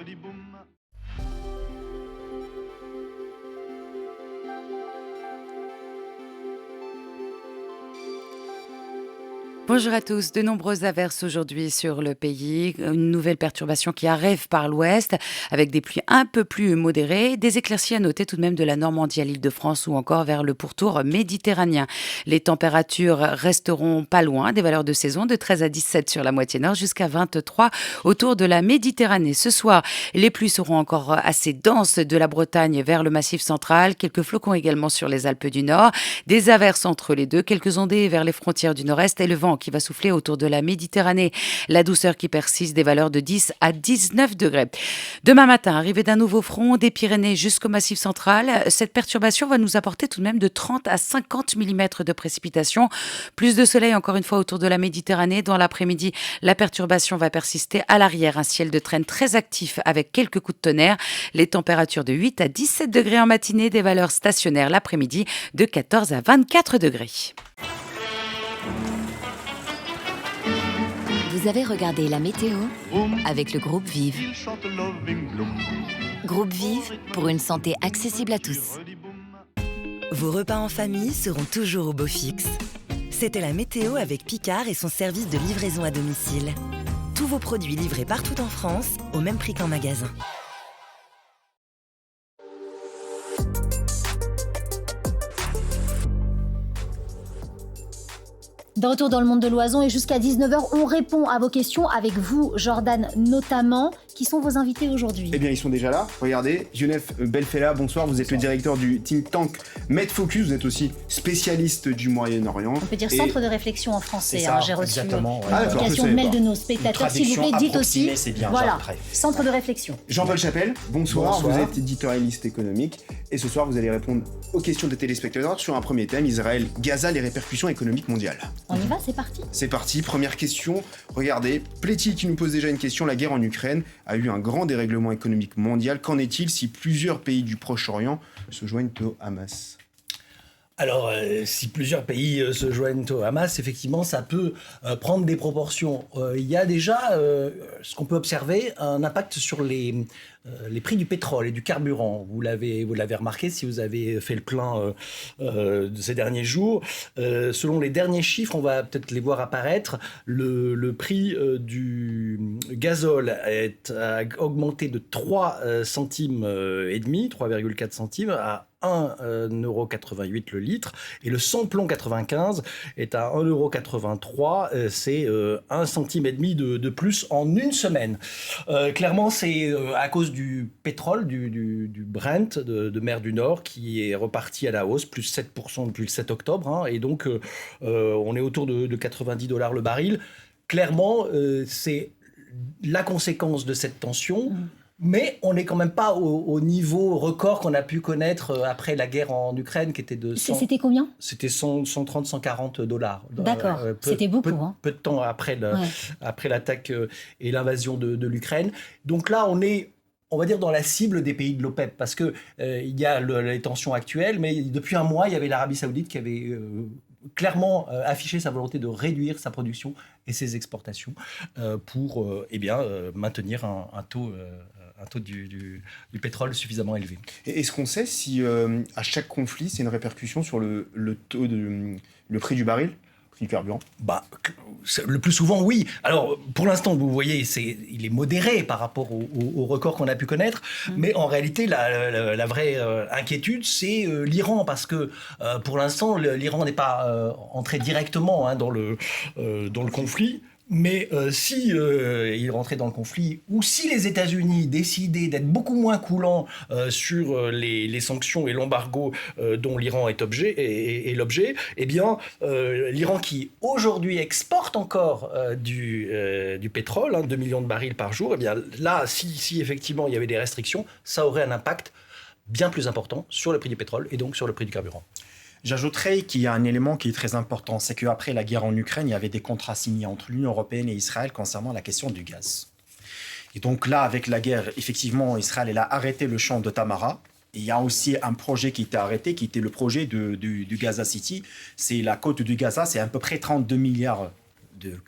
Bonjour à tous. De nombreuses averses aujourd'hui sur le pays. Une nouvelle perturbation qui arrive par l'ouest avec des pluies un peu plus modérées. Des éclaircies à noter tout de même de la Normandie à l'Île-de-France ou encore vers le pourtour méditerranéen. Les températures resteront pas loin des valeurs de saison, de 13 à 17 sur la moitié nord jusqu'à 23 autour de la Méditerranée. Ce soir, les pluies seront encore assez denses de la Bretagne vers le Massif central. Quelques flocons également sur les Alpes du Nord. Des averses entre les deux. Quelques ondées vers les frontières du nord-est et le vent vent qui va souffler autour de la Méditerranée. La douceur qui persiste, des valeurs de 10 à 19 degrés. Demain matin, arrivée d'un nouveau front des Pyrénées jusqu'au Massif central. Cette perturbation va nous apporter tout de même de 30 à 50 mm de précipitations. Plus de soleil encore une fois autour de la Méditerranée. Dans l'après-midi, la perturbation va persister à l'arrière. Un ciel de traîne très actif avec quelques coups de tonnerre. Les températures de 8 à 17 degrés en matinée, des valeurs stationnaires l'après-midi de 14 à 24 degrés. Vous avez regardé la météo avec le groupe Vive. Groupe Vive pour une santé accessible à tous. Vos repas en famille seront toujours au beau fixe. C'était la météo avec Picard et son service de livraison à domicile. Tous vos produits livrés partout en France au même prix qu'en magasin. De retour dans le monde de l'oison et jusqu'à 19h, on répond à vos questions avec vous, Jordan, notamment. Qui sont vos invités aujourd'hui? Eh bien, ils sont déjà là. Regardez, Younes Belfella, bonsoir. Vous êtes le directeur du think tank MedFocus. Vous êtes aussi spécialiste du Moyen-Orient. On peut dire centre de réflexion en français. Ça, j'ai reçu une publication de mail de nos spectateurs. S'il vous plaît, dites aussi. C'est bien, voilà, centre de réflexion. Jean-Paul Chapelle, bonsoir. Vous êtes éditorialiste économique. Et ce soir, vous allez répondre aux questions des téléspectateurs sur un premier thème, Israël, Gaza, les répercussions économiques mondiales. On y va, c'est parti. C'est parti, première question. Regardez, Pléty qui nous pose déjà une question. La guerre en Ukraine a eu un grand dérèglement économique mondial. Qu'en est-il si plusieurs pays du Proche-Orient se joignent au Hamas ? Alors, si plusieurs pays se joignent au Hamas, effectivement, ça peut prendre des proportions. Il y a déjà, ce qu'on peut observer, un impact sur les prix du pétrole et du carburant. Vous l'avez remarqué si vous avez fait le plein de ces derniers jours. Selon les derniers chiffres, on va peut-être les voir apparaître, le prix du gazole a augmenté de 3 centimes et demi, 3,4 centimes à 1,88 € le litre, et le sans-plomb 95 est à 1,83 €, c'est 1 centime et demi de plus en une semaine. Clairement, c'est à cause du pétrole, du Brent de mer du Nord, qui est reparti à la hausse, plus 7% depuis le 7 octobre, hein, et donc on est autour de 90 $ le baril. Clairement, c'est la conséquence de cette tension. Mais on n'est quand même pas au niveau record qu'on a pu connaître après la guerre en Ukraine, qui était de 100... C'était combien? C'était 130, 140 $. D'accord, c'était beaucoup. Peu de temps après l'attaque et l'invasion de l'Ukraine. Donc là, on va dire dans la cible des pays de l'OPEP, parce que il y a les tensions actuelles, mais depuis un mois, il y avait l'Arabie Saoudite qui avait clairement affiché sa volonté de réduire sa production et ses exportations pour maintenir un taux du pétrole suffisamment élevé. Et est-ce qu'on sait si à chaque conflit, c'est une répercussion sur le prix du baril, prix du carburant? Le plus souvent, oui. Alors, pour l'instant, vous voyez, il est modéré par rapport au record qu'on a pu connaître, mais en réalité, la vraie inquiétude, c'est l'Iran, parce que pour l'instant, l'Iran n'est pas entré directement dans le conflit. Mais si il rentrait dans le conflit, ou si les États-Unis décidaient d'être beaucoup moins coulants sur les sanctions et l'embargo dont l'Iran est l'objet, eh bien, l'Iran qui aujourd'hui exporte encore du pétrole, 2 millions de barils par jour, eh bien là, si effectivement il y avait des restrictions, ça aurait un impact bien plus important sur le prix du pétrole et donc sur le prix du carburant. J'ajouterais qu'il y a un élément qui est très important, c'est qu'après la guerre en Ukraine, il y avait des contrats signés entre l'Union européenne et Israël concernant la question du gaz. Et donc là, avec la guerre, effectivement, Israël a arrêté le champ de Tamara. Et il y a aussi un projet qui était arrêté, qui était le projet du Gaza City. C'est la côte du Gaza, c'est à peu près 32 milliards de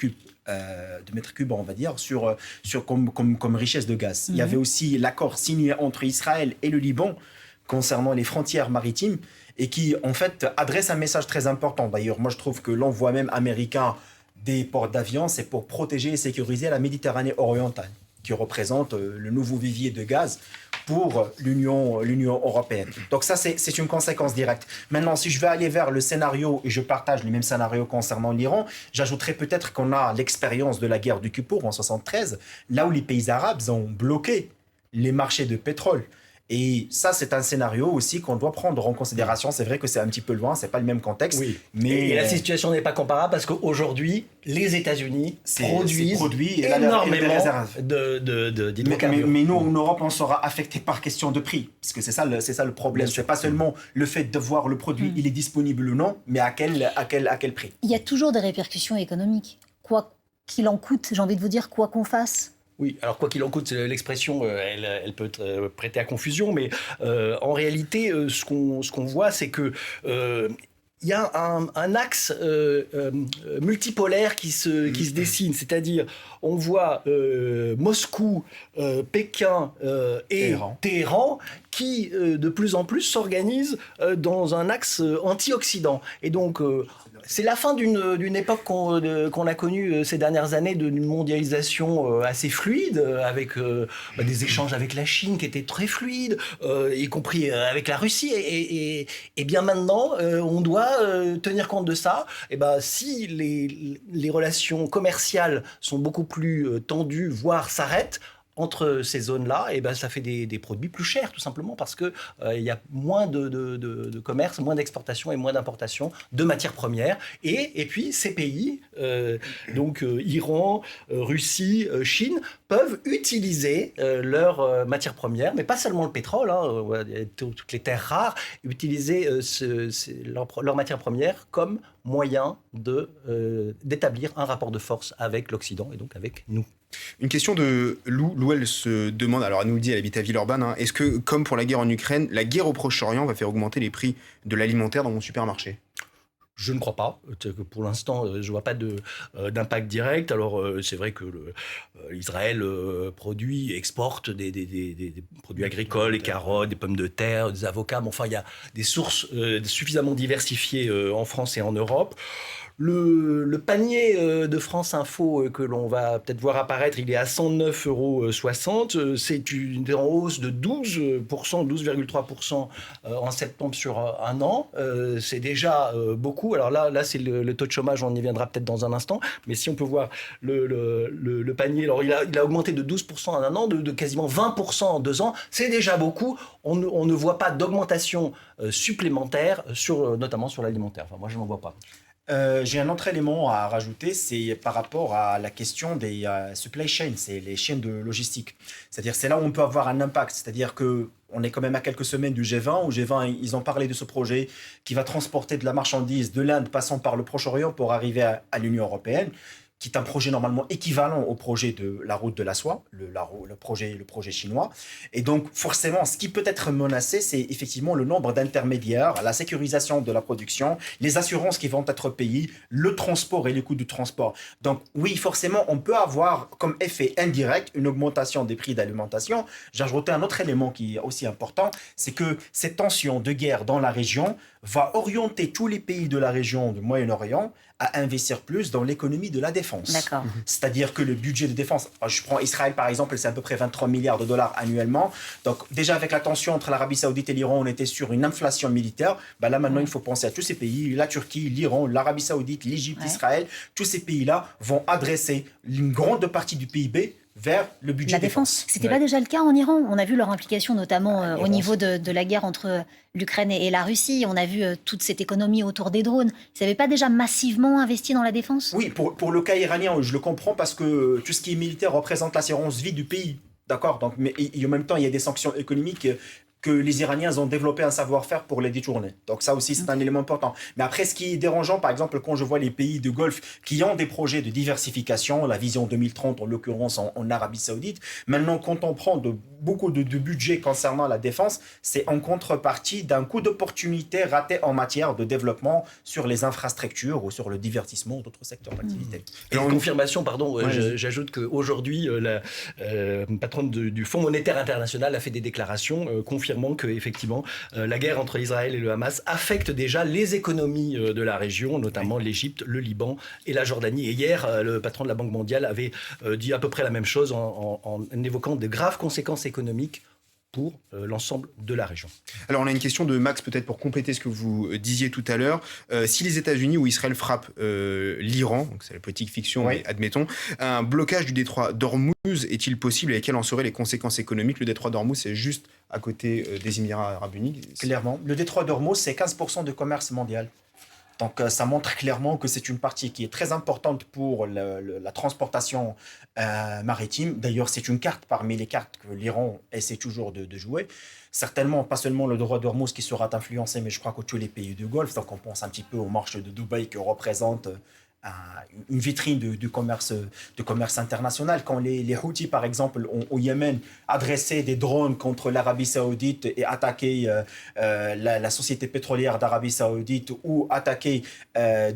mètres cubes, on va dire, comme richesse de gaz. Il y avait aussi l'accord signé entre Israël et le Liban concernant les frontières maritimes, et qui, en fait, adresse un message très important. D'ailleurs, moi, je trouve que l'envoi même américain des ports d'avions, c'est pour protéger et sécuriser la Méditerranée orientale, qui représente le nouveau vivier de gaz pour l'Union européenne. Donc ça, c'est une conséquence directe. Maintenant, si je vais aller vers le scénario, et je partage le même scénario concernant l'Iran, j'ajouterais peut-être qu'on a l'expérience de la guerre du Kippour en 1973, là où les pays arabes ont bloqué les marchés de pétrole. Et ça, c'est un scénario aussi qu'on doit prendre en considération. C'est vrai que c'est un petit peu loin, c'est pas le même contexte. Oui. Mais et la situation n'est pas comparable parce qu'aujourd'hui, les États-Unis produisent énormément d'hydrocarbures. Mais nous, en Europe, on sera affecté par question de prix. Parce que c'est ça le problème. C'est pas seulement le fait de voir le produit, il est disponible ou non, mais à quel prix. Il y a toujours des répercussions économiques. Quoi qu'il en coûte, j'ai envie de vous dire, quoi qu'on fasse. Oui, alors quoi qu'il en coûte, l'expression, elle peut être prêtée à confusion, mais en réalité, ce qu'on voit, c'est que il y a un axe multipolaire qui se dessine, c'est-à-dire on voit Moscou, Pékin et Téhéran qui de plus en plus s'organisent dans un axe anti-Occident. Et donc c'est la fin d'une époque qu'on a connue ces dernières années, d'une mondialisation assez fluide, avec des échanges avec la Chine qui étaient très fluides, y compris avec la Russie. Et bien maintenant, on doit tenir compte de ça. Et ben, si les relations commerciales sont beaucoup plus tendues, voire s'arrêtent, entre ces zones-là, et ben, ça fait des produits plus chers, tout simplement, parce qu'il y a moins de commerce, moins d'exportation et moins d'importation de matières premières. Et puis, ces pays, donc Iran, Russie, Chine, peuvent utiliser leurs matières premières, mais pas seulement le pétrole, toutes les terres rares, utiliser leurs matières premières comme moyen d'établir un rapport de force avec l'Occident et donc avec nous. Une question de Lou. Lou, elle se demande, alors elle nous le dit, elle habite à Villeurbanne, est-ce que, comme pour la guerre en Ukraine, la guerre au Proche-Orient va faire augmenter les prix de l'alimentaire dans mon supermarché ? Je ne crois pas. Pour l'instant, je ne vois pas d'impact direct. Alors, c'est vrai que Israël produit, exporte des produits agricoles, des carottes, des pommes de terre, des avocats. Mais enfin, il y a des sources suffisamment diversifiées en France et en Europe. Le panier de France Info que l'on va peut-être voir apparaître, il est à 109,60 €. C'est une hausse de 12,3% en septembre sur un an. C'est déjà beaucoup. Alors là c'est le taux de chômage, on y viendra peut-être dans un instant. Mais si on peut voir le panier, alors il a augmenté de 12% en un an, de quasiment 20% en 2 ans. C'est déjà beaucoup. On ne voit pas d'augmentation supplémentaire, notamment sur l'alimentaire. Enfin, moi, je n'en vois pas. J'ai un autre élément à rajouter, c'est par rapport à la question des supply chains, c'est les chaînes de logistique. C'est-à-dire, c'est là où on peut avoir un impact. C'est-à-dire qu'on est quand même à quelques semaines du G20. Au G20, ils ont parlé de ce projet qui va transporter de la marchandise de l'Inde passant par le Proche-Orient pour arriver à l'Union européenne, qui est un projet normalement équivalent au projet de la route de la soie, le projet chinois. Et donc, forcément, ce qui peut être menacé, c'est effectivement le nombre d'intermédiaires, la sécurisation de la production, les assurances qui vont être payées, le transport et les coûts du transport. Donc, oui, forcément, on peut avoir comme effet indirect une augmentation des prix d'alimentation. J'ai ajouté un autre élément qui est aussi important, c'est que cette tension de guerre dans la région va orienter tous les pays de la région du Moyen-Orient à investir plus dans l'économie de la défense. D'accord. C'est-à-dire que le budget de défense, je prends Israël par exemple, c'est à peu près 23 milliards de dollars annuellement. Donc déjà avec la tension entre l'Arabie Saoudite et l'Iran, on était sur une inflation militaire. Ben là maintenant, il faut penser à tous ces pays, la Turquie, l'Iran, l'Arabie Saoudite, l'Égypte, Israël. Tous ces pays-là vont adresser une grande partie du PIB vers le budget la défense. C'était pas déjà le cas en Iran. On a vu leur implication notamment au niveau de la guerre entre l'Ukraine et la Russie. On a vu toute cette économie autour des drones. Ils n'avaient pas déjà massivement investi dans la défense ? Oui, pour le cas iranien, je le comprends parce que tout ce qui est militaire représente l'assurance vie du pays. D'accord. Donc, mais en même temps, il y a des sanctions économiques que les Iraniens ont développé un savoir-faire pour les détourner. Donc ça aussi, c'est un élément important. Mais après, ce qui est dérangeant, par exemple, quand je vois les pays du Golfe qui ont des projets de diversification, la vision 2030 en l'occurrence en Arabie Saoudite, maintenant, quand on prend beaucoup de budget concernant la défense, c'est en contrepartie d'un coup d'opportunité raté en matière de développement sur les infrastructures ou sur le divertissement ou d'autres secteurs d'activité. Et en confirmation, j'ajoute qu'aujourd'hui, la patronne du Fonds monétaire international a fait des déclarations confirmant que effectivement la guerre entre Israël et le Hamas affecte déjà les économies de la région, notamment l'Égypte, le Liban et la Jordanie. Et hier, le patron de la Banque mondiale avait dit à peu près la même chose en évoquant de graves conséquences économiques pour l'ensemble de la région. Alors on a une question de Max peut-être pour compléter ce que vous disiez tout à l'heure. Si les États-Unis ou Israël frappent l'Iran, donc c'est la politique fiction, mais admettons, un blocage du détroit d'Ormuz est-il possible et quelles en seraient les conséquences économiques? Le détroit d'Ormuz, c'est juste à côté des Émirats arabes unis. Clairement, le détroit d'Ormuz, c'est 15% du commerce mondial. Donc ça montre clairement que c'est une partie qui est très importante pour la transportation maritime. D'ailleurs, c'est une carte parmi les cartes que l'Iran essaie toujours de jouer. Certainement, pas seulement le détroit d'Ormuz qui sera influencé, mais je crois que tous les pays du Golfe. Donc on pense un petit peu au marché de Dubaï qui représente une vitrine de commerce international. Quand les Houthis, par exemple, ont au Yémen adressé des drones contre l'Arabie Saoudite et attaqué la société pétrolière d'Arabie Saoudite ou attaqué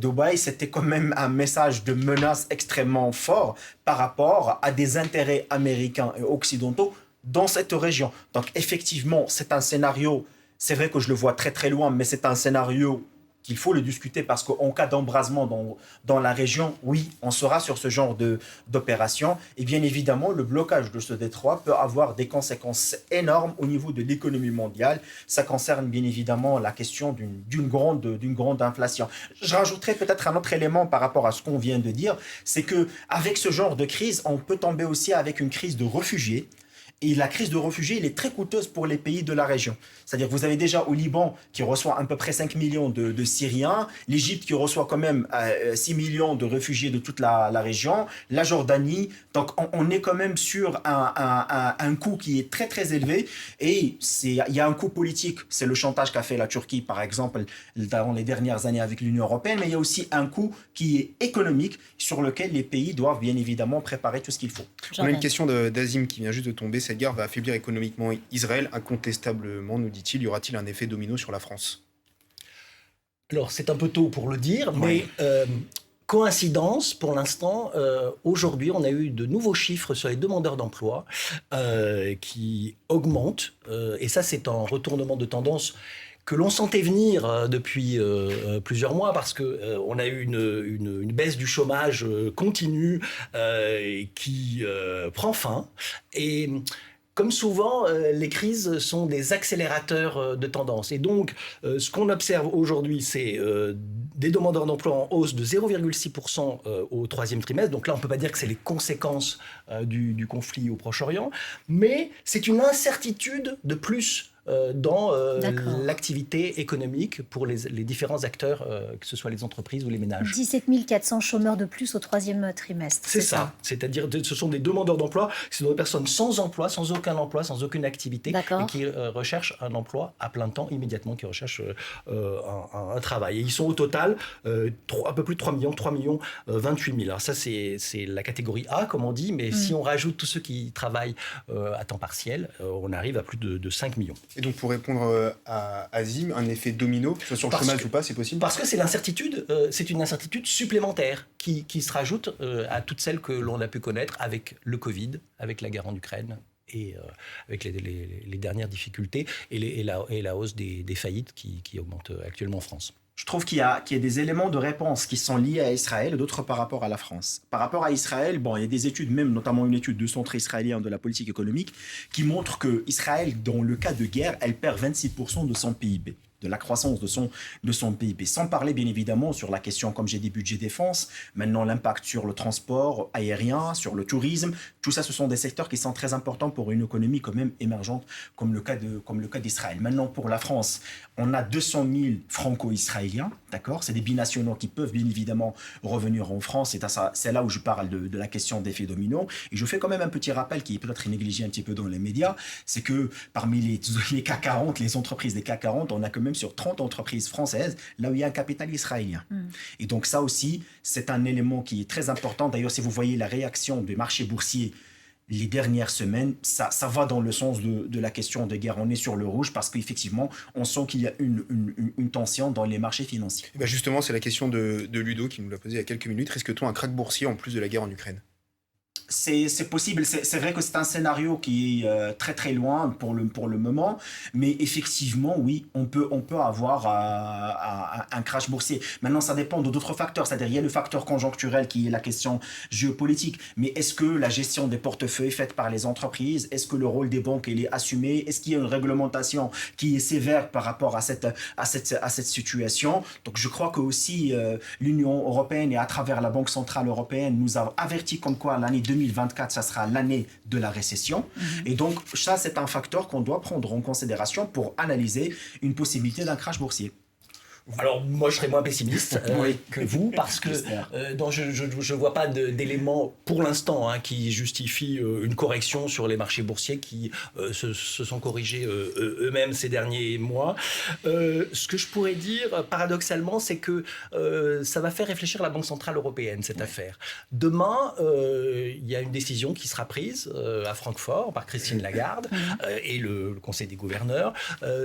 Dubaï, c'était quand même un message de menace extrêmement fort par rapport à des intérêts américains et occidentaux dans cette région. Donc effectivement, c'est un scénario, c'est vrai que je le vois très très loin, mais c'est un scénario qu'il faut le discuter parce qu'en cas d'embrasement dans la région, oui, on sera sur ce genre d'opération. Et bien évidemment, le blocage de ce détroit peut avoir des conséquences énormes au niveau de l'économie mondiale. Ça concerne bien évidemment la question d'une grande inflation. Je rajouterai peut-être un autre élément par rapport à ce qu'on vient de dire, c'est qu'avec ce genre de crise, on peut tomber aussi avec une crise de réfugiés. Et la crise de réfugiés, elle est très coûteuse pour les pays de la région. C'est-à-dire que vous avez déjà au Liban qui reçoit à peu près 5 millions de Syriens, l'Égypte qui reçoit quand même 6 millions de réfugiés de toute la région, la Jordanie. Donc on est quand même sur un coût qui est très très élevé. Et il y a un coût politique, c'est le chantage qu'a fait la Turquie par exemple dans les dernières années avec l'Union européenne, mais il y a aussi un coût qui est économique sur lequel les pays doivent bien évidemment préparer tout ce qu'il faut. On a une question d'Azim qui vient juste de tomber. Cette guerre va affaiblir économiquement Israël, incontestablement, nous dit-il. Y aura-t-il un effet domino sur la France? Alors, c'est un peu tôt pour le dire, mais coïncidence, pour l'instant, aujourd'hui, on a eu de nouveaux chiffres sur les demandeurs d'emploi qui augmentent. Et ça, c'est un retournement de tendance que l'on sentait venir depuis plusieurs mois parce qu'on a eu une baisse du chômage continue qui prend fin. Et comme souvent, les crises sont des accélérateurs de tendance. Et donc, ce qu'on observe aujourd'hui, c'est des demandeurs d'emploi en hausse de 0,6% au troisième trimestre. Donc là, on ne peut pas dire que c'est les conséquences du conflit au Proche-Orient, mais c'est une incertitude de plus dans l'activité économique pour les différents acteurs, que ce soit les entreprises ou les ménages. 17 400 chômeurs de plus au troisième trimestre. C'est ça. C'est-à-dire ce sont des demandeurs d'emploi, ce sont des personnes sans emploi, sans aucun emploi, sans aucune activité, et qui recherchent un emploi à plein temps immédiatement, qui recherchent un travail. Et ils sont au total un peu plus de 3 millions 28 000. Alors ça, c'est la catégorie A, comme on dit, mais si on rajoute tous ceux qui travaillent à temps partiel, on arrive à plus de 5 millions. Et donc, pour répondre à Azim, un effet domino, que ce soit sur le chômage ou pas, c'est possible? Parce que c'est l'incertitude, c'est une incertitude supplémentaire qui se rajoute à toutes celles que l'on a pu connaître avec le Covid, avec la guerre en Ukraine et avec les dernières difficultés et la hausse des faillites qui augmente actuellement en France. Je trouve qu'il y a des éléments de réponse qui sont liés à Israël, d'autres par rapport à la France. Par rapport à Israël, il y a des études, même notamment une étude du Centre israélien de la politique économique, qui montre que Israël, dans le cas de guerre, elle perd 26% de son PIB. De la croissance de son PIB. Sans parler bien évidemment sur la question, comme j'ai dit, budget défense, maintenant l'impact sur le transport aérien, sur le tourisme, tout ça ce sont des secteurs qui sont très importants pour une économie quand même émergente comme le cas d'Israël. Maintenant pour la France, on a 200 000 franco-israéliens, d'accord? C'est des binationaux qui peuvent bien évidemment revenir en France, c'est là où je parle de la question d'effet domino. Et je fais quand même un petit rappel qui est peut-être négligé un petit peu dans les médias, c'est que parmi les CAC 40, les entreprises des CAC 40, on a quand même sur 30 entreprises françaises, là où il y a un capital israélien. Et donc ça aussi, c'est un élément qui est très important. D'ailleurs, si vous voyez la réaction des marchés boursiers les dernières semaines, ça va dans le sens de la question de guerre. On est sur le rouge parce qu'effectivement, on sent qu'il y a une tension dans les marchés financiers. Et justement, c'est la question de Ludo qui nous l'a posée il y a quelques minutes. Risque-t-on un krach boursier en plus de la guerre en Ukraine ? C'est possible, c'est vrai que c'est un scénario qui est très très loin pour le moment, mais effectivement, oui, on peut avoir un crash boursier. Maintenant, ça dépend d'autres facteurs, c'est-à-dire il y a le facteur conjoncturel qui est la question géopolitique, mais est-ce que la gestion des portefeuilles faite par les entreprises, est-ce que le rôle des banques il est assumé, est-ce qu'il y a une réglementation qui est sévère par rapport à cette situation? Donc je crois que aussi l'Union européenne et à travers la Banque centrale européenne nous a averti comme quoi l'année 2024, ça sera l'année de la récession. Et donc, ça, c'est un facteur qu'on doit prendre en considération pour analyser une possibilité d'un crash boursier. Alors moi je serais moins pessimiste que vous parce que je vois pas d'éléments pour l'instant qui justifient une correction sur les marchés boursiers qui se sont corrigés eux-mêmes ces derniers mois. Ce que je pourrais dire paradoxalement, c'est que ça va faire réfléchir la Banque centrale européenne cette affaire. Demain, il y a une décision qui sera prise à Francfort par Christine Lagarde et le Conseil des gouverneurs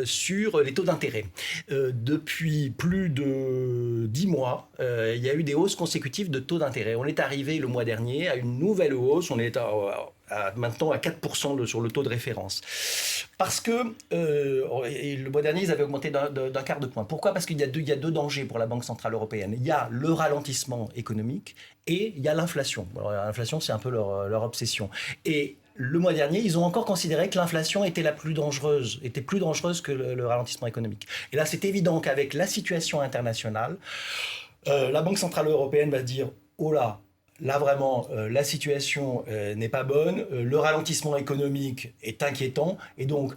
sur les taux d'intérêt. Depuis plus de 10 mois, il y a eu des hausses consécutives de taux d'intérêt. On est arrivé le mois dernier à une nouvelle hausse, on est maintenant à 4% sur le taux de référence. Parce que le mois dernier, ils avaient augmenté d'un quart de point. Pourquoi ? Parce qu'il y a deux dangers pour la Banque centrale européenne. Il y a le ralentissement économique et il y a l'inflation. Alors, l'inflation, c'est un peu leur obsession. Et le mois dernier, ils ont encore considéré que l'inflation était plus dangereuse que le ralentissement économique. Et là, c'est évident qu'avec la situation internationale, la Banque centrale européenne va se dire « Oh là, là vraiment, la situation n'est pas bonne, le ralentissement économique est inquiétant, et donc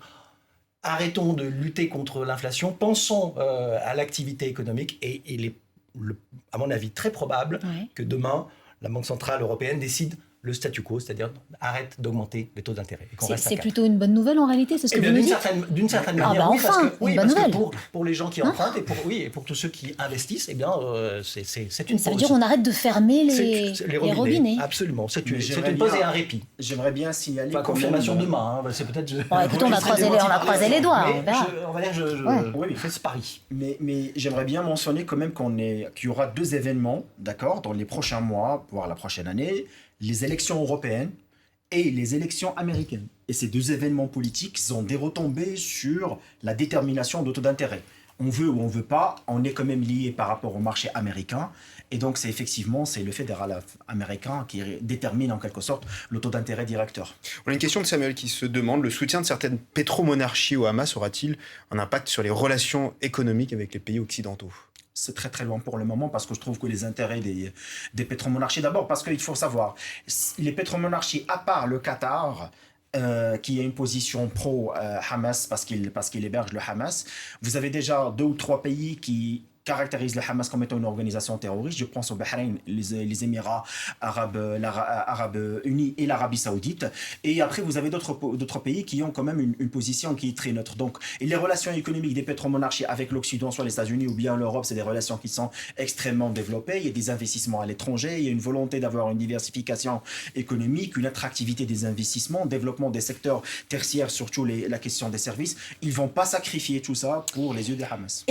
arrêtons de lutter contre l'inflation, pensons à l'activité économique, et il est, à mon avis, très probable que demain, la Banque centrale européenne décide le statu quo, c'est-à-dire arrête d'augmenter les taux d'intérêt. C'est plutôt une bonne nouvelle en réalité, c'est ce que vous nous dites. D'une certaine manière, oui, enfin, parce que pour les gens qui empruntent et pour tous ceux qui investissent, c'est une pause. Ça veut dire qu'on arrête de fermer les robinets. Absolument, c'est une pause et un répit. J'aimerais bien signaler... confirmation demain, c'est peut-être... Écoutez, on a croisé les doigts. On va dire je fais ce pari. Mais j'aimerais bien mentionner quand même qu'il y aura 2 événements, d'accord, dans les prochains mois, voire la prochaine année, les élections européennes et les élections américaines. Et ces 2 événements politiques ont des retombées sur la détermination de taux d'intérêt. On veut ou on ne veut pas, on est quand même lié par rapport au marché américain. Et donc, c'est le fédéral américain qui détermine en quelque sorte le taux d'intérêt directeur. On a une question de Samuel qui se demande, le soutien de certaines pétromonarchies au Hamas aura-t-il un impact sur les relations économiques avec les pays occidentaux ? C'est très très loin pour le moment parce que je trouve que les intérêts des pétromonarchies, d'abord parce qu'il faut savoir, les pétromonarchies, à part le Qatar, qui a une position pro-Hamas parce qu'il héberge le Hamas, vous avez déjà 2 ou 3 pays qui caractérise le Hamas comme étant une organisation terroriste. Je pense au Bahreïn, les Émirats arabes unis et l'Arabie saoudite. Et après, vous avez d'autres pays qui ont quand même une position qui est très neutre. Donc, et les relations économiques des pétromonarchies avec l'Occident, soit les États-Unis ou bien l'Europe, c'est des relations qui sont extrêmement développées. Il y a des investissements à l'étranger, il y a une volonté d'avoir une diversification économique, une attractivité des investissements, développement des secteurs tertiaires, surtout la question des services. Ils ne vont pas sacrifier tout ça pour les yeux des Hamas.